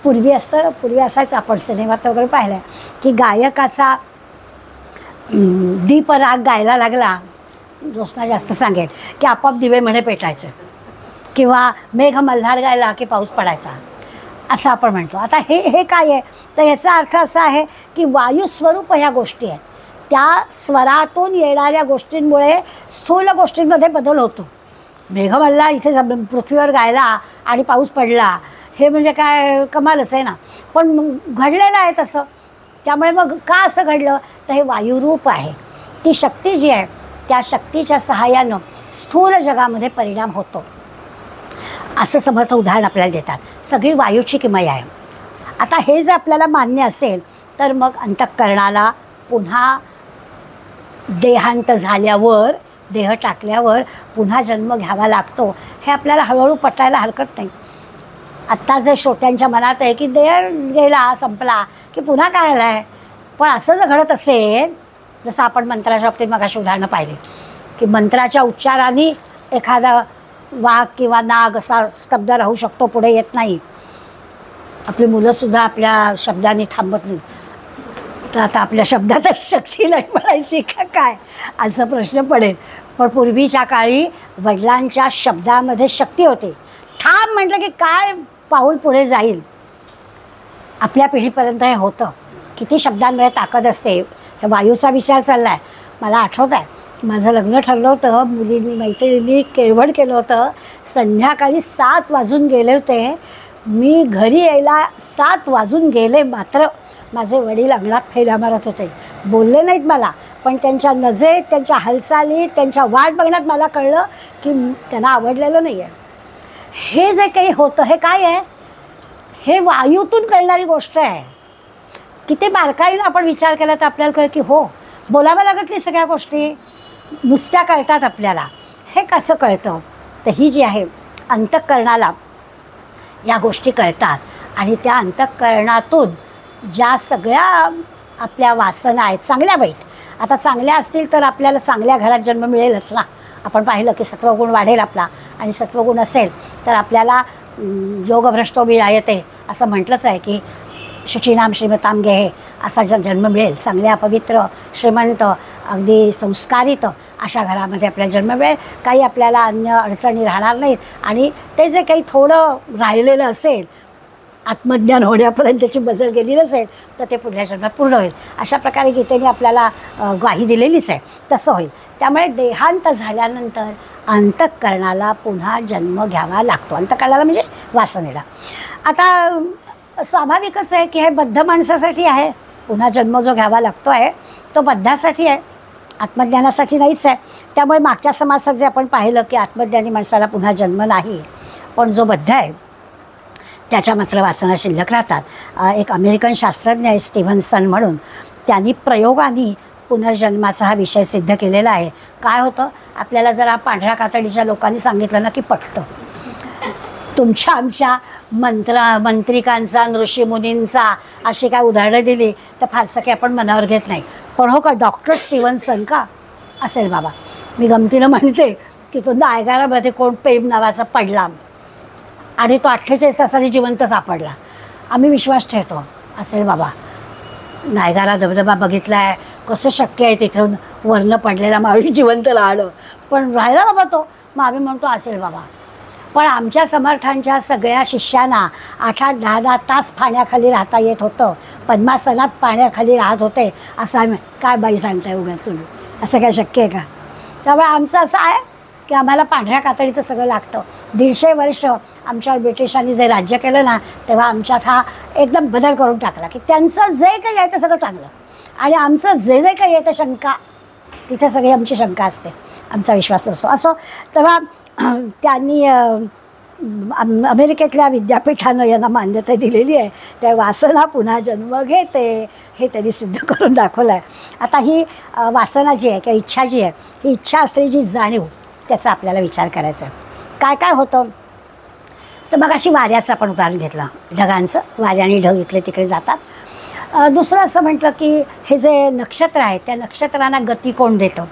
पूर्वी असायचं, आपण सिनेमात वगैरे पाहिलं आहे की गायकाचा दीपराग गायला लागला, ज्योत्स्ना जास्त सांगेल की आपोआप दिवे म्हणे पेटायचं, किंवा मेघ मल्हार गायला की पाऊस पडायचा, असं आपण म्हणतो. आता हे काय आहे? तर याचा अर्थ असा आहे की वायुस्वरूप ह्या गोष्टी आहेत, त्या स्वरातून येणाऱ्या गोष्टींमुळे स्थूल गोष्टींमध्ये बदल होतो. मेघमल्हार इथे पृथ्वीवर गायला आणि पाऊस पडला, हे म्हणजे काय कमालच आहे ना, पण घडलेलं आहे तसं. त्यामुळे मग का असं घडलं? तर हे वायुरूप आहे, ती शक्ती जी आहे त्या शक्तीच्या सहाय्यानं स्थूल जगामध्ये परिणाम होतो, असं समर्थ उदाहरण आपल्याला देतात. सगळी वायूची किमया आहे. आता हे जर आपल्याला मान्य असेल तर मग अंतःकरणाला पुन्हा देहांत झाल्यावर, देह टाकल्यावर पुन्हा जन्म घ्यावा लागतो, हे आपल्याला हळूहळू पटायला हरकत नाही. आत्ता जर श्रोत्यांच्या मनात आहे की देह गेला संपला की पुन्हा काय आला आहे, पण असं जर घडत असेल, जसं आपण मंत्राच्या बाबतीत मगाशी उदाहरणं पाहिली की मंत्राच्या उच्चाराने एखादा वाघ किंवा नाग असा स्तब्ध राहू शकतो, पुढे येत नाही. आपली मुलंसुद्धा आपल्या शब्दांनी थांबत नाही. तर आता आपल्या शब्दातच शक्ती नाही म्हणायची का काय, असं प्रश्न पडेल. पण पूर्वीच्या काळी वडिलांच्या शब्दामध्ये शक्ती होती. थांब म्हटलं की काय पाऊल पुढे जाईल. आपल्या पिढीपर्यंत हे होतं. किती शब्दांमध्ये ताकद असते. हे वायूचा विचार चालला आहे. मला आठवत आहे माझं लग्न ठरलं होतं, मुलींनी मैत्रिणींनी केळवण केलं होतं, संध्याकाळी 7 वाजून गेले होते. मी घरी यायला 7 वाजून गेले, मात्र माझे वडील अंगणात फेऱ्या मारत होते. बोलले नाहीत मला, पण त्यांच्या नजरेत, त्यांच्या हालचालीत, त्यांच्या वाट बघण्यात मला कळलं की त्यांना आवडलेलं नाही आहे. हे जे काही होतं हे काय आहे? हे वायूतून कळणारी गोष्ट आहे. किती बारकाईनं आपण विचार केला तर आपल्याला कळलं की हो, बोलावं लागत नाही सगळ्या गोष्टी, नुसत्या कळतात आपल्याला. हे कसं कळतं? तर ही जी आहे अंतःकरणाला या गोष्टी कळतात आणि त्या अंतःकरणातून ज्या सगळ्या आपल्या वासना आहेत, चांगल्या वाईट, आता चांगल्या असतील तर आपल्याला चांगल्या घरात जन्म मिळेलच ना. आपण पाहिलं की सत्वगुण वाढेल आपला, आणि सत्वगुण असेल तर आपल्याला योगभ्रष्टो विरायते असं म्हटलंच आहे की शुचीनाम श्रीमताम गेहे असा जन्म मिळेल. चांगल्या पवित्र श्रीमंत अगदी संस्कारित अशा घरामध्ये आपल्याला जन्म मिळेल. काही आपल्याला अन्य अडचणी राहणार नाहीत. आणि ते जे काही थोडं राहिलेलं असेल आत्मज्ञान होण्यापर्यंतची मजल गेली नसेल तर ते पुढल्या जन्मात पूर्ण होईल. अशा प्रकारे गीतेने आपल्याला ग्वाही दिलेलीच आहे. तसं होईल. त्यामुळे देहांत झाल्यानंतर अंतःकरणाला पुन्हा जन्म घ्यावा लागतो. अंतःकरणाला म्हणजे वासनेला. आता स्वाभाविकच आहे की हे बद्ध माणसासाठी आहे. पुन्हा जन्म जो घ्यावा लागतो आहे तो बद्धासाठी आहे, आत्मज्ञानासाठी नाहीच आहे. त्यामुळे मागच्या समासात जे आपण पाहिलं की आत्मज्ञानी माणसाला पुन्हा जन्म नाही, पण जो बद्ध आहे त्याच्या मात्र वासना शिल्लक राहतात. एक अमेरिकन शास्त्रज्ञ आहे स्टीव्हन्सन म्हणून, त्यांनी प्रयोगाने पुनर्जन्माचा हा विषय सिद्ध केलेला आहे. काय होतं, आपल्याला जरा पांढऱ्या कातडीच्या लोकांनी सांगितलं ना की पटतं. तुमच्या आमच्या मंत्रिकांचा, ऋषीमुनींचा अशी काय उदाहरणं दिली तर फारसं काही आपण मनावर घेत नाही. पण हो का, डॉक्टर स्टीव्हन्सन का असेल बाबा. मी गमतीनं म्हणते की तो नायगारामध्ये कोण पेम नावाचा पडला आणि तो 48 तासांनी जिवंत सापडला. आम्ही विश्वास ठेवतो असेल बाबा. नायगारा धबधबा बघितला आहे, कसं शक्य आहे तिथून वरनं पडलेला माणूस जिवंत राहिलं, पण राहिला बाबा तो. मग आम्ही म्हणतो असेल बाबा. पण आमच्या समर्थांच्या सगळ्या शिष्यांना 8-8, 10-10 तास पाण्याखाली राहता येत होतं, पद्मासनात पाण्याखाली राहत होते. असं आम्ही काय बाई सांगताय उगाच तुम्ही, असं काय शक्य आहे का? त्यामुळे आमचं असं आहे की आम्हाला पांढऱ्या कातडीचं सगळं लागतं. 150 वर्ष आमच्यावर ब्रिटिशांनी जे राज्य केलं ना, तेव्हा आमच्यात हा एकदम बदल करून टाकला की त्यांचं जे काही आहे ते सगळं चांगलं आणि आमचं जे जे काही आहे ते शंका, तिथे सगळी आमची शंका असते, आमचा विश्वास असो. तेव्हा त्यांनी अमेरिकेतल्या विद्यापीठानं यांना मान्यता दिलेली आहे. त्या वासना पुन्हा जन्म घेते हे त्यांनी सिद्ध करून दाखवलं आहे. आता ही वासना जी आहे किंवा इच्छा जी आहे, ही इच्छा असलेली जी जाणीव, त्याचा आपल्याला विचार करायचा आहे. काय काय होतं तर मग अशी वाऱ्याचं आपण उदाहरण घेतलं, ढगांचं. वाऱ्याने ढग इकडे तिकडे जातात. दुसरं असं म्हटलं की हे जे नक्षत्र आहे त्या नक्षत्रांना गती कोण देतं,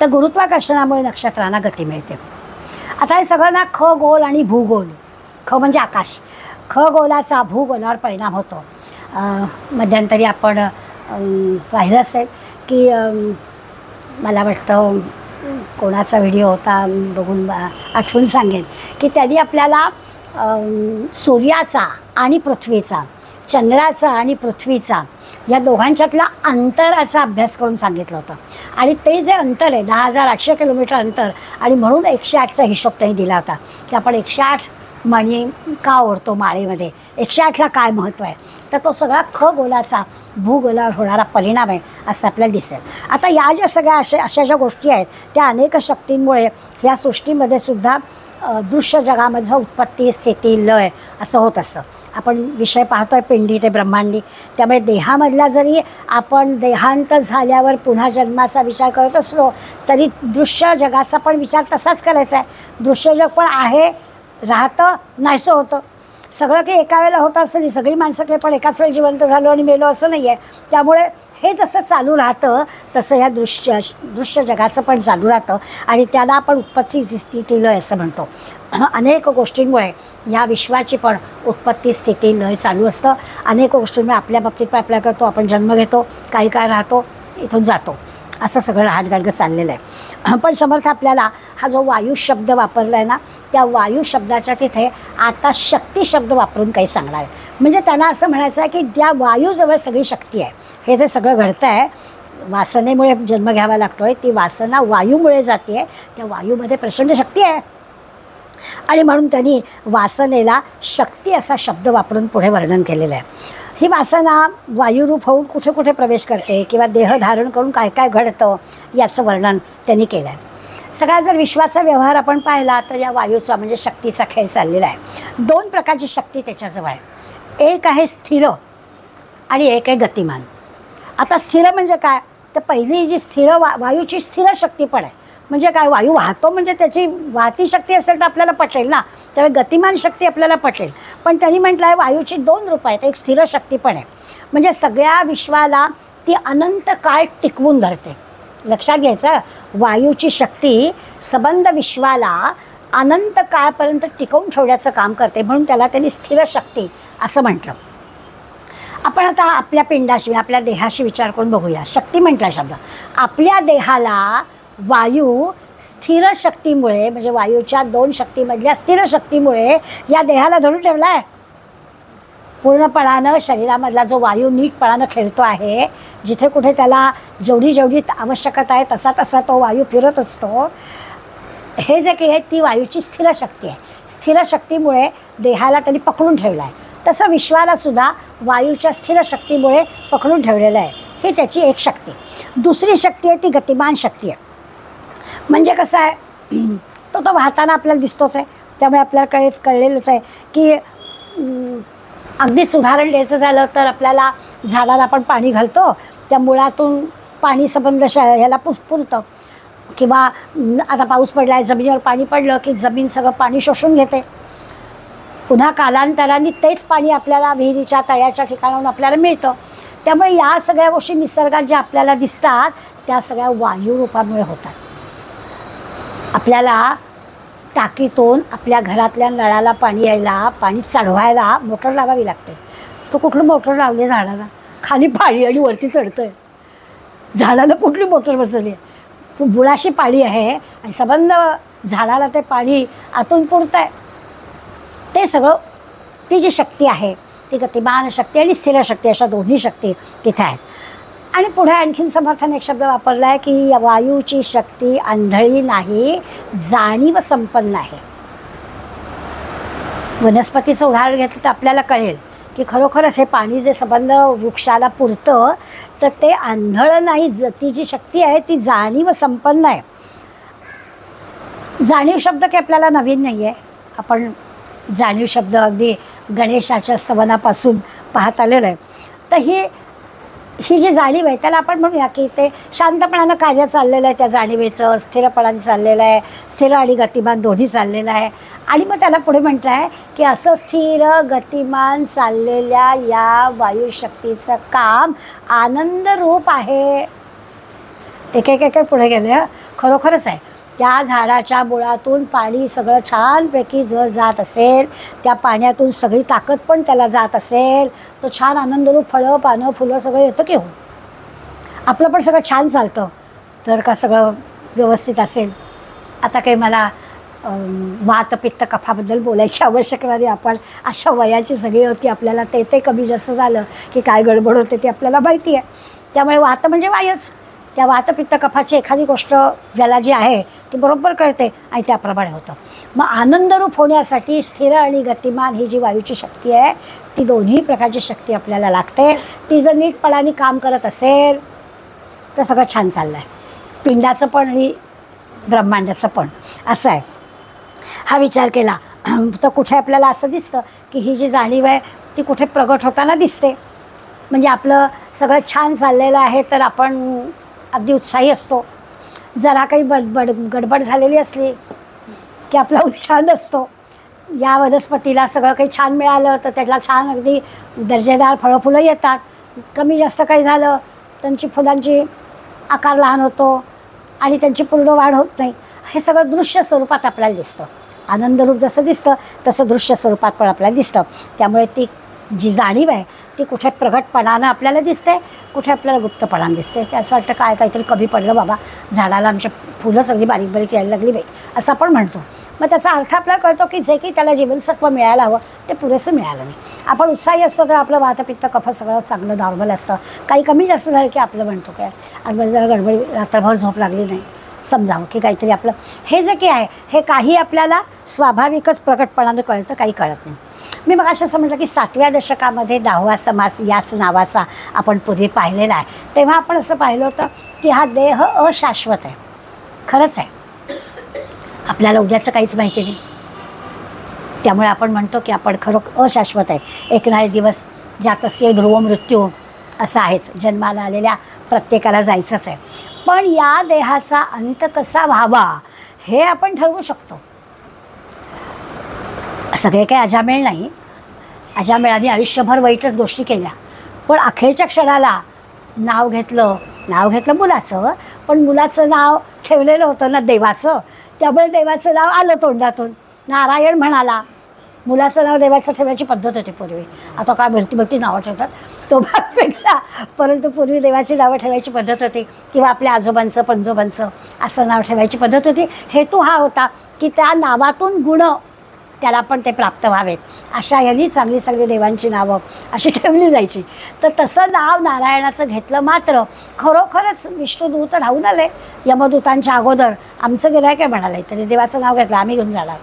तर गुरुत्वाकर्षणामुळे नक्षत्रांना गती मिळते. आता हे सगळं ना खगोल आणि भूगोल. ख म्हणजे आकाश, खगोलाचा भूगोलावर परिणाम होतो. मध्यंतरी आपण पाहिलं असेल की मला वाटतं कोणाचा व्हिडिओ होता बघून आठवून सांगेन की त्यांनी आपल्याला सूर्याचा आणि पृथ्वीचा, चंद्राचा आणि पृथ्वीचा या दोघांच्यातला अंतराचा अभ्यास करून सांगितलं होतं. आणि ते जे अंतर आहे 10,800 किलोमीटर अंतर, आणि म्हणून 108चा हिशोब त्यांनी दिला होता की आपण 108 मणी का ओढतो माळेमध्ये, 108ला काय महत्त्व आहे. तर तो सगळा खगोलाचा भूगोलावर होणारा परिणाम आहे असं आपल्याला दिसेल. आता या ज्या सगळ्या अशा ज्या गोष्टी आहेत त्या अनेक शक्तींमुळे ह्या सृष्टीमध्ये सुद्धा दृश्य जगामध्ये उत्पत्ती, स्थिती, लय असं होत असतं. आपण विषय पाहतो आहे पिंडी ते ब्रह्मांडी. त्यामुळे देहामधला जरी आपण देहांत झाल्यावर पुन्हा जन्माचा विचार करत असलो तरी दृश्य जगाचा पण विचार तसाच करायचा आहे. दृश्य जग पण आहे, राहतं, नाहीसं होतं. सगळं काही एका वेळेला होतं असं नाही. सगळी माणसं काही पण एकाच वेळी जिवंत झालो आणि मेलो असं नाही आहे. त्यामुळे हे जसं चालू राहतं तसं ह्या दृश्य जगाचं पण चालू राहतं आणि त्याला आपण उत्पत्ती, स्थिती, लय असं म्हणतो. अनेक गोष्टींमुळे या विश्वाची पण उत्पत्ती, स्थिती, लय चालू असतं. अनेक गोष्टींमुळे आपल्या बाबतीत पण आपल्या करतो, आपण जन्म घेतो, काही काळ राहतो, इथून जातो, असं सगळं राहटगाडगं चाललेलं आहे. पण समर्थ आपल्याला हा जो वायू शब्द वापरला आहे ना, त्या वायू शब्दाच्या तिथे आता शक्ती शब्द वापरून काही सांगणार आहे. म्हणजे त्यांना असं म्हणायचं आहे की त्या वायूजवळ सगळी शक्ती आहे. हे जे सगळं घडतं आहे वासनेमुळे जन्म घ्यावा लागतो आहे, ती वासना वायूमुळे जाते आहे. त्या वायूमध्ये प्रचंड शक्ती आहे आणि म्हणून त्यांनी वासनेला शक्ती असा शब्द वापरून पुढे वर्णन केलेलं आहे. ही वासना वायुरूप होऊन कुठे कुठे प्रवेश करते किंवा देह धारण करून काय काय घडतं याचं वर्णन त्यांनी केलं आहे. सगळा जर विश्वाचा व्यवहार आपण पाहिला तर या वायूचा म्हणजे शक्तीचा खेळ चाललेला आहे. 2 प्रकारची शक्ती त्याच्याजवळ आहे. एक आहे स्थिर आणि एक आहे गतिमान. आता स्थिर म्हणजे काय, तर पहिली जी स्थिर वायूची स्थिर शक्ती पण आहे. म्हणजे काय, वायू वाहतो म्हणजे त्याची वाहती शक्ती असेल तर आपल्याला पटेल ना, त्यामुळे गतिमान शक्ती आपल्याला पटेल. पण त्यांनी म्हटलं आहे वायूची 2 रूपं आहेत, एक स्थिर शक्ती पण आहे. म्हणजे सगळ्या विश्वाला ती अनंत काळ टिकवून धरते. लक्षात घ्यायचं, वायूची शक्ती सबंध विश्वाला अनंत काळपर्यंत टिकवून ठेवण्याचं काम करते, म्हणून त्याला त्यांनी स्थिर शक्ती असं म्हटलं. आपण आता आपल्या पिंडाशी, आपल्या देहाशी विचार करून बघूया. शक्ती म्हटला शब्द, आपल्या देहाला वायू स्थिर शक्तीमुळे, म्हणजे वायूच्या 2 शक्तीमधल्या स्थिर शक्तीमुळे या देहाला धरून ठेवला आहे. पूर्णपणानं शरीरामधला जो वायू नीटपणानं खेळतो आहे, जिथे कुठे त्याला जेवढी जेवढी आवश्यकता आहे तसा तसा तो वायू फिरत असतो. हे जे काही आहे ती वायूची स्थिर शक्ती आहे. स्थिर शक्तीमुळे देहाला त्यांनी पकडून ठेवलं आहे. तसं विश्वालासुद्धा वायूच्या स्थिर शक्तीमुळे पकडून ठेवलेलं आहे. ही त्याची एक शक्ती. दुसरी शक्ती आहे ती गतिमान शक्ती आहे. म्हणजे कसं आहे, तो वाहताना आपल्याला दिसतोच आहे. त्यामुळे आपल्याला कळलेलंच आहे की अगदीच उदाहरण द्यायचं झालं तर आपल्याला झाडाला आपण पाणी घालतो, त्या मुळातून पाणी संबंध ह्याला पुरतं. किंवा आता पाऊस पडला आहे, जमिनीवर पाणी पडलं की जमीन सगळं पाणी शोषून घेते. पुन्हा कालांतराने तेच पाणी आपल्याला विहिरीच्या तळ्याच्या ठिकाणाहून आपल्याला मिळतं. त्यामुळे या सगळ्या गोष्टी निसर्गात ज्या आपल्याला दिसतात त्या सगळ्या वायू रूपामुळे होतात. आपल्याला टाकीतून आपल्या घरातल्या नळाला पाणी यायला, पाणी चढवायला मोटर लावावी लागते. तो कुठलं मोटर लावली झाडाला? खाली पाणी आणि वरती चढतं आहे. झाडाला कुठली मोटर बसवली आहे? बुळाशी पाणी आहे आणि संबंध झाडाला ते पाणी आतून पुरतं आहे. ते सगळं ती जी शक्ती आहे ती गतिमान शक्ती आणि स्थिर शक्ती अशा दोन्ही शक्ती तिथे आहेत. आणि पुढे आणखीन समर्थन एक शब्द वापरला आहे की वायूची शक्ती आंधळी नाही, जाणीव संपन्न आहे. वनस्पतीचं उदाहरण घेतलं तर आपल्याला कळेल की खरोखरच हे पाणी जे संबंध वृक्षाला पुरतं तर ते आंधळ नाही, ती जी शक्ती आहे ती जाणीव संपन्न आहे. जाणीव शब्द काही आपल्याला नवीन नाही आहे. आपण जाणीव शब्द अगदी गणेशाच्या स्तवनापासून पाहत आलेलं आहे. तर ही जी जाणीव आहे त्याला आपण म्हणूया की ते शांतपणानं कार्य चाललेलं आहे. त्या जाणीवेचं स्थिरपणाने चाललेलं आहे. स्थिर आणि गतिमान दोन्ही चाललेलं आहे. आणि मग त्याला पुढे म्हटलं आहे की असं स्थिर गतिमान चाललेल्या या वायुशक्तीचं काम आनंदरूप आहे. एक पुढे गेले. खरोखरच आहे. त्या झाडाच्या मुळातून पाणी सगळं छानपैकी जर जात असेल, त्या पाण्यातून सगळी ताकद पण त्याला जात असेल, तो छान आनंदरूप फळं पानं फुलं सगळं येतं की हो. आपलं पण सगळं छान चालतं जर का सगळं व्यवस्थित असेल. आता काही मला वात पित्त कफाबद्दल बोलायची आवश्यकता नाही. आपण अशा वयाची सगळी होती, आपल्याला ते कमी जास्त झालं की काय गडबड होते ते आपल्याला माहिती आहे. त्यामुळे वात म्हणजे वायूच. त्या वात पित्त कफाची एखादी गोष्ट ज्याला जी आहे ती बरोबर कळते आणि त्याप्रमाणे होतं. मग आनंदरूप होण्यासाठी स्थिर आणि गतिमान ही जी वायूची शक्ती आहे ती दोन्ही प्रकारची शक्ती आपल्याला लागते. ती जर नीटपणाने काम करत असेल तर सगळं छान चाललं आहे. पिंडाचं पण आणि ब्रह्मांडाचं पण असं आहे. हा विचार केला तर कुठे आपल्याला असं दिसतं की ही जी जाणीव आहे ती कुठे प्रगट होताना दिसते. म्हणजे आपलं सगळं छान चाललेलं आहे तर आपण अगदी उत्साही असतो. जरा काही गडबड झालेली असली की आपला उत्साह नसतो. या वनस्पतीला सगळं काही छान मिळालं तर त्याला छान अगदी दर्जेदार फळं फुलं येतात. कमी जास्त काही झालं त्यांची फुलांची आकार लहान होतो आणि त्यांची पूर्ण वाढ होत नाही. हे सगळं दृश्य स्वरूपात आपल्याला दिसतं. आनंदरूप जसं दिसतं तसं दृश्य स्वरूपात पण आपल्याला दिसतं. त्यामुळे ती जी जाणीव आहे ती कुठे प्रगटपणानं आपल्याला दिसते, कुठे आपल्याला गुप्तपणानं दिसते. की असं वाटतं काहीतरी कमी पडलं बाबा, झाडाला आमच्या फुलं सगळी बारीक बारीक यायला लागली बाई, असं आपण म्हणतो. मग त्याचा अर्थ आपल्याला कळतो की जे काही त्याला जीवनसत्व मिळायला हवं ते पुरेसं मिळालं नाही. आपण उत्साही असतो तर आपलं वातपित्त कफ सगळं चांगलं नॉर्मल असतं. काही कमी जास्त झालं की आपलं म्हणतो काय आज मला जरा गडबड, रात्रभर झोप लागली नाही, समजावं की काहीतरी आपलं हे जे काही आहे हे काही आपल्याला स्वाभाविकच प्रकटपणानं कळतं, काही कळत नाही. मी मग असं म्हटलं की 7व्या दशकामध्ये 10वा समास याच नावाचा आपण पूर्वी पाहिलेला आहे. तेव्हा आपण असं पाहिलं होतं की हा देह अशाश्वत आहे. खरंच आहे. आपल्याला उद्याचं काहीच माहिती नाही. त्यामुळे आपण म्हणतो की आपण खरोखर अशाश्वत आहे. एक ना एक दिवस जातस्य ध्रुव मृत्यू असं आहेच. जन्माला आलेल्या प्रत्येकाला जायचंच आहे. पण या देहाचा अंत कसा व्हावा हे आपण ठरवू शकतो. सगळे काही अजामेळ नाही. अजामेळाने आयुष्यभर वाईटच गोष्टी केल्या, पण अखेरच्या क्षणाला नाव घेतलं मुलाचं. पण मुलाचं नाव ठेवलेलं होतं ना देवाचं, त्यामुळे देवाचं नाव आलं तोंडातून. नारायण म्हणाला. मुलाचं नाव देवाचं ठेवायची पद्धत होती पूर्वी. आता काय भरती नावं ठेवतात तो भाग वेगळा, परंतु पूर्वी देवाची नावं ठेवायची पद्धत होती. किंवा आपल्या आजोबांचं पंजोबांचं असं नाव ठेवायची पद्धत होती. हेतू हा होता की त्या नावातून गुण त्याला पण ते प्राप्त व्हावेत अशा यांनी चांगली चांगली देवांची नावं अशी ठेवली जायची. तर तसं नाव नारायणाचं घेतलं मात्र खरोखरच विष्णुदूत राहून आले यमदूतांच्या अगोदर. आमचं गिऱ्हाईक काय म्हणाले तरी देवाचं नाव घेतलं आम्ही घेऊन जाणार.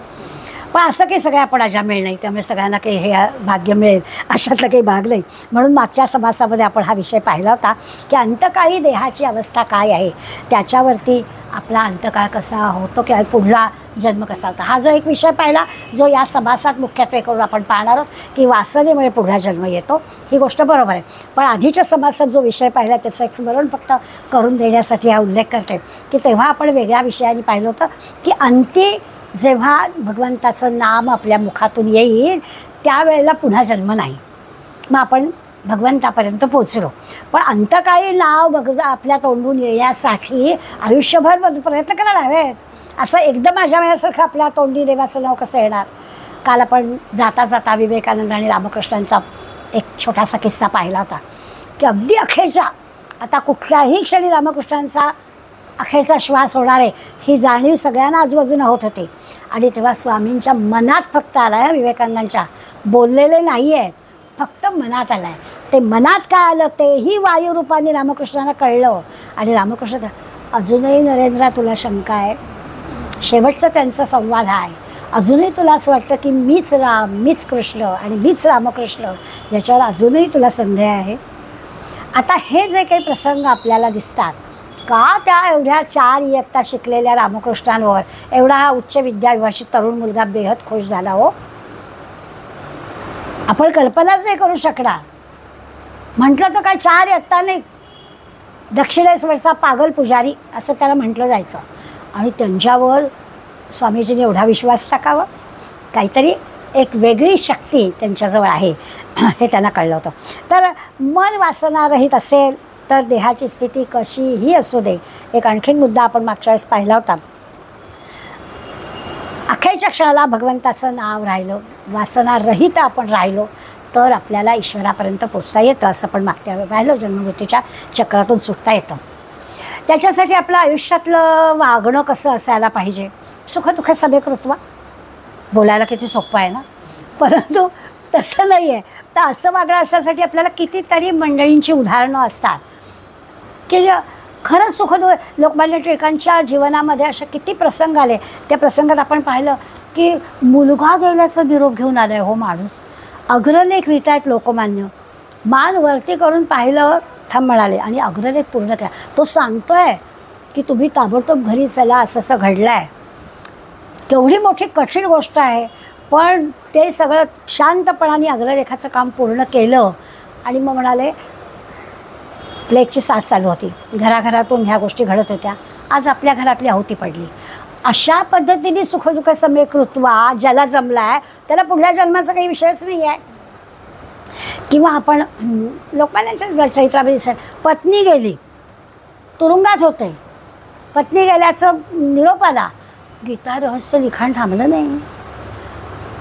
पण असं काही सगळ्या आपण अजामेळ नाही, त्यामुळे सगळ्यांना काही हे भाग्य मिळेल अशातला काही भाग नाही. म्हणून मागच्या समासामध्ये आपण हा विषय पाहिला होता की अंतकाळी देहाची अवस्था काय आहे, त्याच्यावरती आपला अंतकाळ कसा होतो किंवा पुढला जन्म कसा होता, हा जो एक विषय पाहिला जो या समासात मुख्यत्वे करून आपण पाहणार आहोत की वासनेमुळे पुढला जन्म येतो. ही गोष्ट बरोबर आहे. पण आधीच्या समासात जो विषय पाहिला त्याचं एक स्मरण फक्त करून देण्यासाठी हा उल्लेख करते की तेव्हा आपण वेगळ्या विषयाने पाहिलं होतं की अंती जेव्हा भगवंताचं नाम आपल्या मुखातून येईल त्यावेळेला पुन्हा जन्म नाही, मग आपण भगवंतापर्यंत पोचलो. पण अंतकाळी नाव आपल्या तोंडून येण्यासाठी आयुष्यभर प्रयत्न करायला हवे. असं एकदम माझ्या वेळेसारखं आपल्या तोंडी देवाचं नाव कसं येणार. काल आपण जाता जाता विवेकानंद आणि रामकृष्णांचा एक छोटासा किस्सा पाहिला होता की अगदी अखेरच्या आता कुठल्याही क्षणी रामकृष्णांचा अखेरचा श्वास होणार आहे ही जाणीव सगळ्यांना आजूबाजूला होत होती. आणि तेव्हा स्वामींच्या मनात फक्त आला आहे, विवेकानंदांच्या बोललेले नाही आहे, फक्त मनात आलं आहे. ते मनात काय आलं तेही वायुरूपाने रामकृष्णांना कळलं. आणि रामकृष्ण अजूनही नरेंद्रा तुला शंका आहे, शेवटचा त्यांचा संवाद हा आहे, अजूनही तुला असं वाटतं की मीच राम मीच कृष्ण आणि मीच रामकृष्ण, याच्यावर अजूनही तुला संदेह आहे. आता हे जे काही प्रसंग आपल्याला दिसतात का त्या एवढ्या 4 इयत्ता शिकलेल्या रामकृष्णांवर एवढा हा उच्च विद्याविभाषित तरुण मुलगा बेहद खुश झाला हो. आपण कल्पनाच नाही करू शकणार. म्हटलं तर काय 4 इयत्ता नाही, दक्षिणेश्वरचा पागल पुजारी असं त्याला म्हटलं जायचं. आणि त्यांच्यावर स्वामीजीने एवढा विश्वास टाकावा, काहीतरी एक वेगळी शक्ती त्यांच्याजवळ आहे हे त्यांना कळलं होतं. तर मन वासनारहित असेल तर देहाची स्थिती कशीही असू दे. एक आणखीन मुद्दा आपण मागच्या वेळेस पाहिला होता, अखेरच्या क्षणाला भगवंताचं नाव राहिलं, वासनारहित आपण राहिलो तर आपल्याला ईश्वरापर्यंत पोचता येतं. असं पण मागच्या वेळेस पाहिलं, जन्ममृत्यूच्या चक्रातून सुटता येतं. त्याच्यासाठी आपलं आयुष्यातलं वागणं कसं असायला पाहिजे. सुखदुःख समेकृत्वा बोलायला किती सोपं आहे ना, परंतु तसं नाही आहे. तर असं वागणं असण्यासाठी आपल्याला कितीतरी मंडळींची उदाहरणं असतात की खरंच सुखदुःख. लोकमान्य टिळकांच्या जीवनामध्ये असे किती प्रसंग आले. त्या प्रसंगात आपण पाहिलं की मुलगा गेल्याचा निरोप घेऊन आला आहे हो माणूस. अग्रलेख लिहित आहेत लोकमान्य, मान वरती करून पाहिलं थांब म्हणाले आणि अग्रलेख पूर्ण केला. तो सांगतो आहे की तुम्ही ताबडतोब घरी चला, असं असं घडलं आहे. केवढी मोठी कठीण गोष्ट आहे, पण ते सगळं शांतपणाने अग्रलेखाचं काम पूर्ण केलं. आणि मग म्हणाले प्लेगची साथ चालू होती, घराघरातून ह्या गोष्टी घडत होत्या, आज आपल्या घरातली आहुती पडली. अशा पद्धतीने सुखदुःख समेकृत्वा ज्याला जमला आहे त्याला पुढल्या जन्माचा काही विषयच नाही आहे. किंवा आपण लोकमान्यांच्या चरित्रामध्ये सर पत्नी गेली, तुरुंगात होते, पत्नी गेल्याचं निरोप आला, गीता रहस्य लिखाण थांबलं नाही.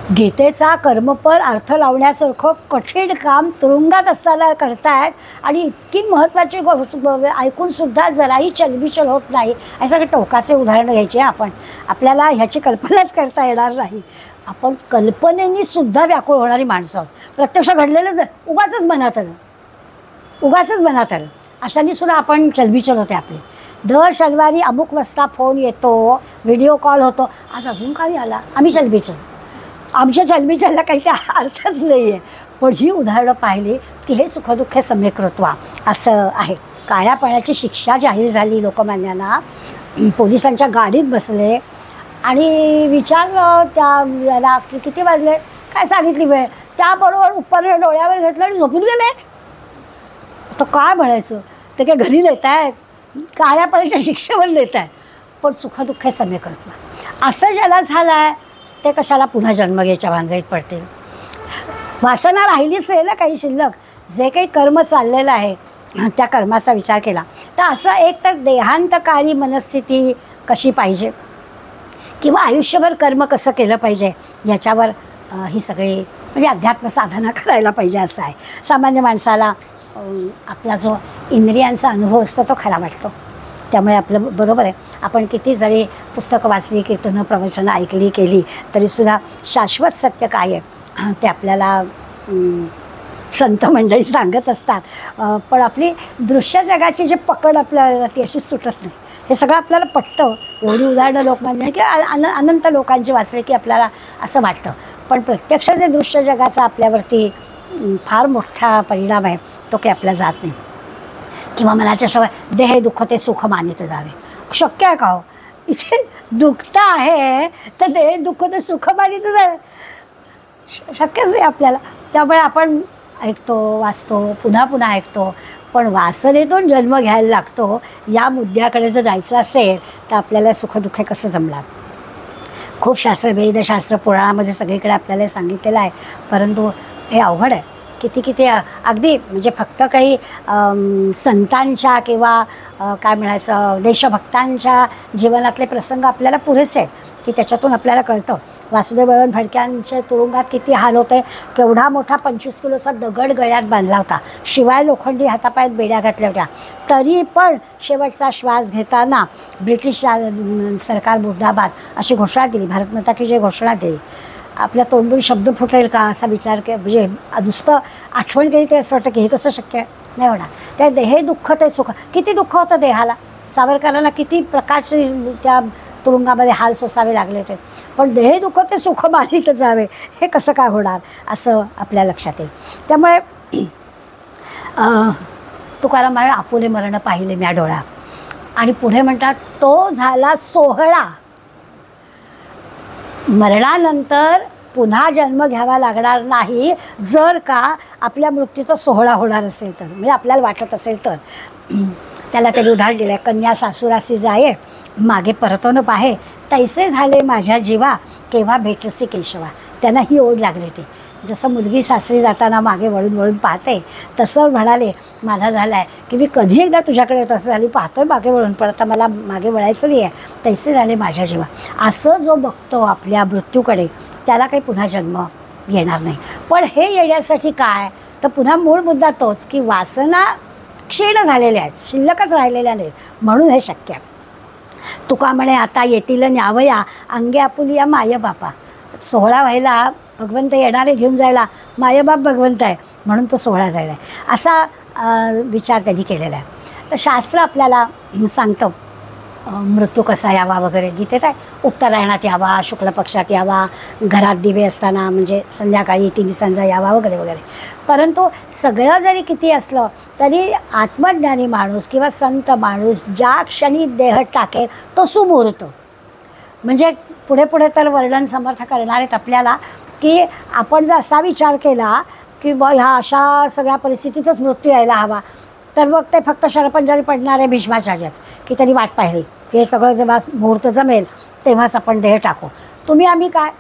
गीतेचा कर्मपर अर्थ लावण्यासारखं कठीण काम तुरुंगात असताना करतायत आणि इतकी महत्त्वाची गोष्ट ऐकूनसुद्धा जराही चलबिचल होत नाही. हे सगळे टोकाचे उदाहरणं घ्यायचे आपण, आपल्याला ह्याची कल्पनाच करता येणार नाही. आपण कल्पनेनी सुद्धा व्याकुळ होणारी माणसं आहोत. प्रत्यक्ष घडलेलंच उगाचच मनात आलं, उगाचच मनात आलं अशाने सुद्धा आपण चलबिचल होते आपली. दर शनिवारी अमुक वाजता फोन येतो, व्हिडिओ कॉल होतो, आज अजून काही आला, आम्ही चलबिचल. आमच्या चलबिचलला काही त्या अर्थच नाही आहे. पण ही उदाहरणं पाहिली की हे सुखदुःख समेकृत्वा असं आहे. काळ्या पाण्याची शिक्षा जाहीर झाली लोकमान्यांना, पोलिसांच्या गाडीत बसले आणि विचारलं त्या याला की किती वाजले, काय सांगितली वेळ, त्याबरोबर उपर डोळ्यावर घेतलं आणि झोपून गेले. तर काय म्हणायचं, ते काय घरी नेत आहेत, काळ्या पाण्याच्या शिक्षेवर नेत आहेत. पण सुखदुःख समेकृत्वा असं ज्याला झालं आहे ते कशाला पुन्हा जन्म घ्यायच्या भानगडीत पडतील. वासना राहिलीच आहे ना काही शिल्लक. जे काही कर्म चाललेलं आहे त्या कर्माचा विचार केला तर असं एक तर देहांतकाळी मनस्थिती कशी पाहिजे किंवा आयुष्यभर कर्म कसं केलं पाहिजे याच्यावर ही सगळी म्हणजे अध्यात्म साधना करायला पाहिजे असं आहे. सामान्य माणसाला आपला जो इंद्रियांचा अनुभव असतो तो खरा वाटतो. त्यामुळे आपलं बरोबर आहे, आपण किती जरी पुस्तकं वाचली, कीर्तनं प्रवचनं ऐकली केली तरीसुद्धा शाश्वत सत्य काय आहे ते आपल्याला संत मंडळी सांगत असतात. पण आपली दृश्य जगाची जी पकड आपल्याला ती अशी सुटत नाही. हे सगळं आपल्याला पटतं. एवढी उदाहरणं लोकमान्य किंवा अनंत लोकांची वाचले की आपल्याला असं वाटतं. पण प्रत्यक्ष जे दृश्य जगाचा आपल्यावरती फार मोठा परिणाम आहे तो काही आपल्याला जात नाही. किंवा मनाच्या शिवाय देह दुःख ते सुख मानित जावे, शक्य आहे का हो? इथे दुखतं आहे तर देह दुःख ते सुख मानित जावे, शक्यच नाही आपल्याला. त्यामुळे आपण ऐकतो, वाचतो, पुन्हा पुन्हा ऐकतो, पण वासनेतून जन्म घ्यायला लागतो. या मुद्द्याकडे जर जायचं असेल तर आपल्याला सुखदुःख कसं जमणार. खूप शास्त्र, वेदशास्त्र, पुराणामध्ये सगळीकडे आपल्याला सांगितलेलं आहे, परंतु हे अवघड आहे. किती अगदी म्हणजे फक्त काही संतांच्या किंवा काय म्हणायचं देशभक्तांच्या जीवनातले प्रसंग आपल्याला पुरेसे आहेत की त्याच्यातून आपल्याला कळतं. वासुदेव बळवंत फडक्यांच्या तुरुंगात किती हाल होते. केवढा मोठा 25 किलोचा दगड गळ्यात बांधला होता, शिवाय लोखंडी हातापायात बेड्या घातल्या होत्या, तरी पण शेवटचा श्वास घेताना ब्रिटिश सरकार मुर्दाबाद अशी घोषणा दिली, भारत माता की जय घोषणा दिली. आपल्या तोंडून शब्द फुटेल का असा विचार के म्हणजे नुसतं आठवण केली ते असं वाटतं की हे कसं शक्य आहे, नाही होणार. त्या देह दुःख ते सुख, किती दुःख होतं देहाला. सावरकरांना किती प्रकारचे त्या तुरुंगामध्ये हाल सोसावे लागले होते, पण देह दुःख ते सुख मानित जावे हे कसं काय होणार असं आपल्या लक्षात येईल. त्यामुळे तुकाराम म्हणाले आपुले मरण पाहिले म्या डोळा, आणि पुढे म्हणतात तो झाला सोहळा. मरणानंतर पुन्हा जन्म घ्यावा लागणार नाही जर का आपल्या मृत्यूचा सोहळा होणार असेल तर, म्हणजे आपल्याला वाटत असेल तर. त्याला त्यांनी उदाहरण दिलं आहे, कन्या सासुरासी जाये मागे परतवणं पाहे, तैसे झाले माझ्या जीवा केव्हा भेटसी केशवा. त्यांना ही ओढ लागली होती. जसं मुलगी सासरी जाताना मागे वळून वळून पाहते तसं म्हणाले मला झालं आहे की मी कधी एकदा तुझ्याकडे तसं झाली पाहतोय मागे वळून, पण आता मला मागे वळायचं नाही आहे, तैसे झाले माझ्या जीवा. असं जो बघतो आपल्या मृत्यूकडे त्याला काही पुन्हा जन्म येणार नाही. पण हे येण्यासाठी काय तर पुन्हा मूळ मुद्दा तोच की वासना क्षीण झालेल्या आहेत, शिल्लकच राहिलेल्या नाहीत, म्हणून हे शक्य आहे. तुका म्हणे आता येतील न्यावया अंगे आपुलिया मायबापा. सोहळा व्हायला भगवंत येणारे घेऊन जायला मायबाप भगवंत आहे म्हणून तो सोहळा जायला आहे असा विचार त्यांनी केलेला आहे. तर शास्त्र आपल्याला सांगतं मृत्यू कसा यावा वगैरे. गीतेत आहे उत्तरायणात यावा, शुक्ल पक्षात यावा, घरात दिवे असताना म्हणजे संध्याकाळी 3 सांजा यावा वगैरे वगैरे. परंतु सगळं जरी किती असलं तरी आत्मज्ञानी माणूस किंवा संत माणूस ज्या क्षणी देह टाकेल तो सुमुहूर्त. म्हणजे पुढे पुढे तर वर्णन समर्थ करणार आहेत आपल्याला की आपण जर असा विचार केला की ह्या अशा सगळ्या परिस्थितीतच मृत्यू यायला हवा तर मग ते फक्त शरपंजरी पडणारे भीष्माचार्यच की त्यांनी वाट पाहिली हे सगळं जेव्हा मुहूर्त जमेल तेव्हाच आपण देह टाकू. तुम्ही आम्ही काय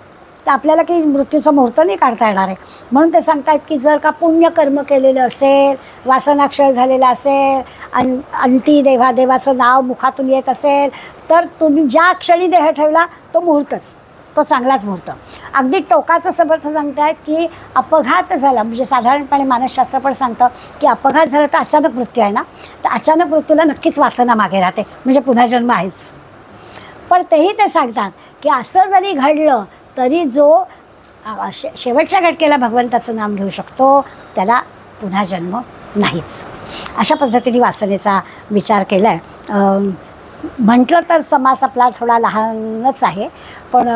तर आपल्याला काही मृत्यूचं मुहूर्त नाही काढता येणार आहे. म्हणून ते सांगतायत की जर का पुण्यकर्म केलेलं असेल, वासनाक्षय झालेलं असेल, अंती देवाचं नाव मुखातून येत असेल तर तुम्ही ज्या क्षणी देह ठेवला तो मुहूर्तच, तो चांगलाच मुहूर्त. अगदी टोकाचं समर्थ सांगतायत की अपघात झाला म्हणजे साधारणपणे मानसशास्त्र पण सांगतं की अपघात झाला तर अचानक मृत्यू आहे ना, तर अचानक मृत्यूला नक्कीच वासना मागे राहते म्हणजे पुन्हा जन्म आहेच. पण तेही ते सांगतात की असं जरी घडलं तरी जो शेवटच्या घटकेला भगवंताचं नाम घेऊ शकतो त्याला पुन्हा जन्म नाहीच. अशा पद्धतीने वासनेचा विचार केला आहे. म्हटलं तर समास आपला थोडा लहानच आहे पण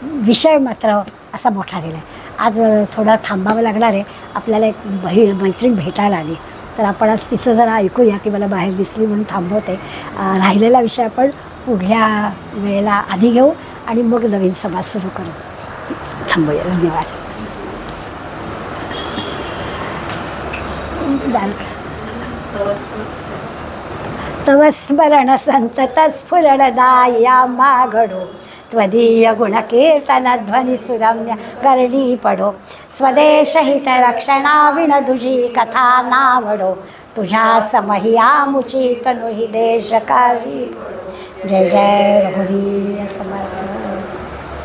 विषय मात्र असा मोठा दिला आहे. आज थोडं थांबावं लागणार आहे. आपल्याला एक मैत्रीण भेटायला आली तर आपण आज तिचं जरा ऐकूया की मला बाहेर दिसली म्हणून थांबवते. राहिलेला विषय आपण पुढल्या वेळेला आधी घेऊ आणि मग नवीन समास सुरू करू. थांबूया. धन्यवाद. तव स्मरण संतत स्फुरणदाया माघडो त्वदीय गुणकीर्तन ध्वनी सुरम्य करणी पडो स्वदेश हित रक्षणा विनदुजी कथा नावडो तुझ्या समही आमुची तनु ही देशकारी. जय जय रघुवीर समर्थ.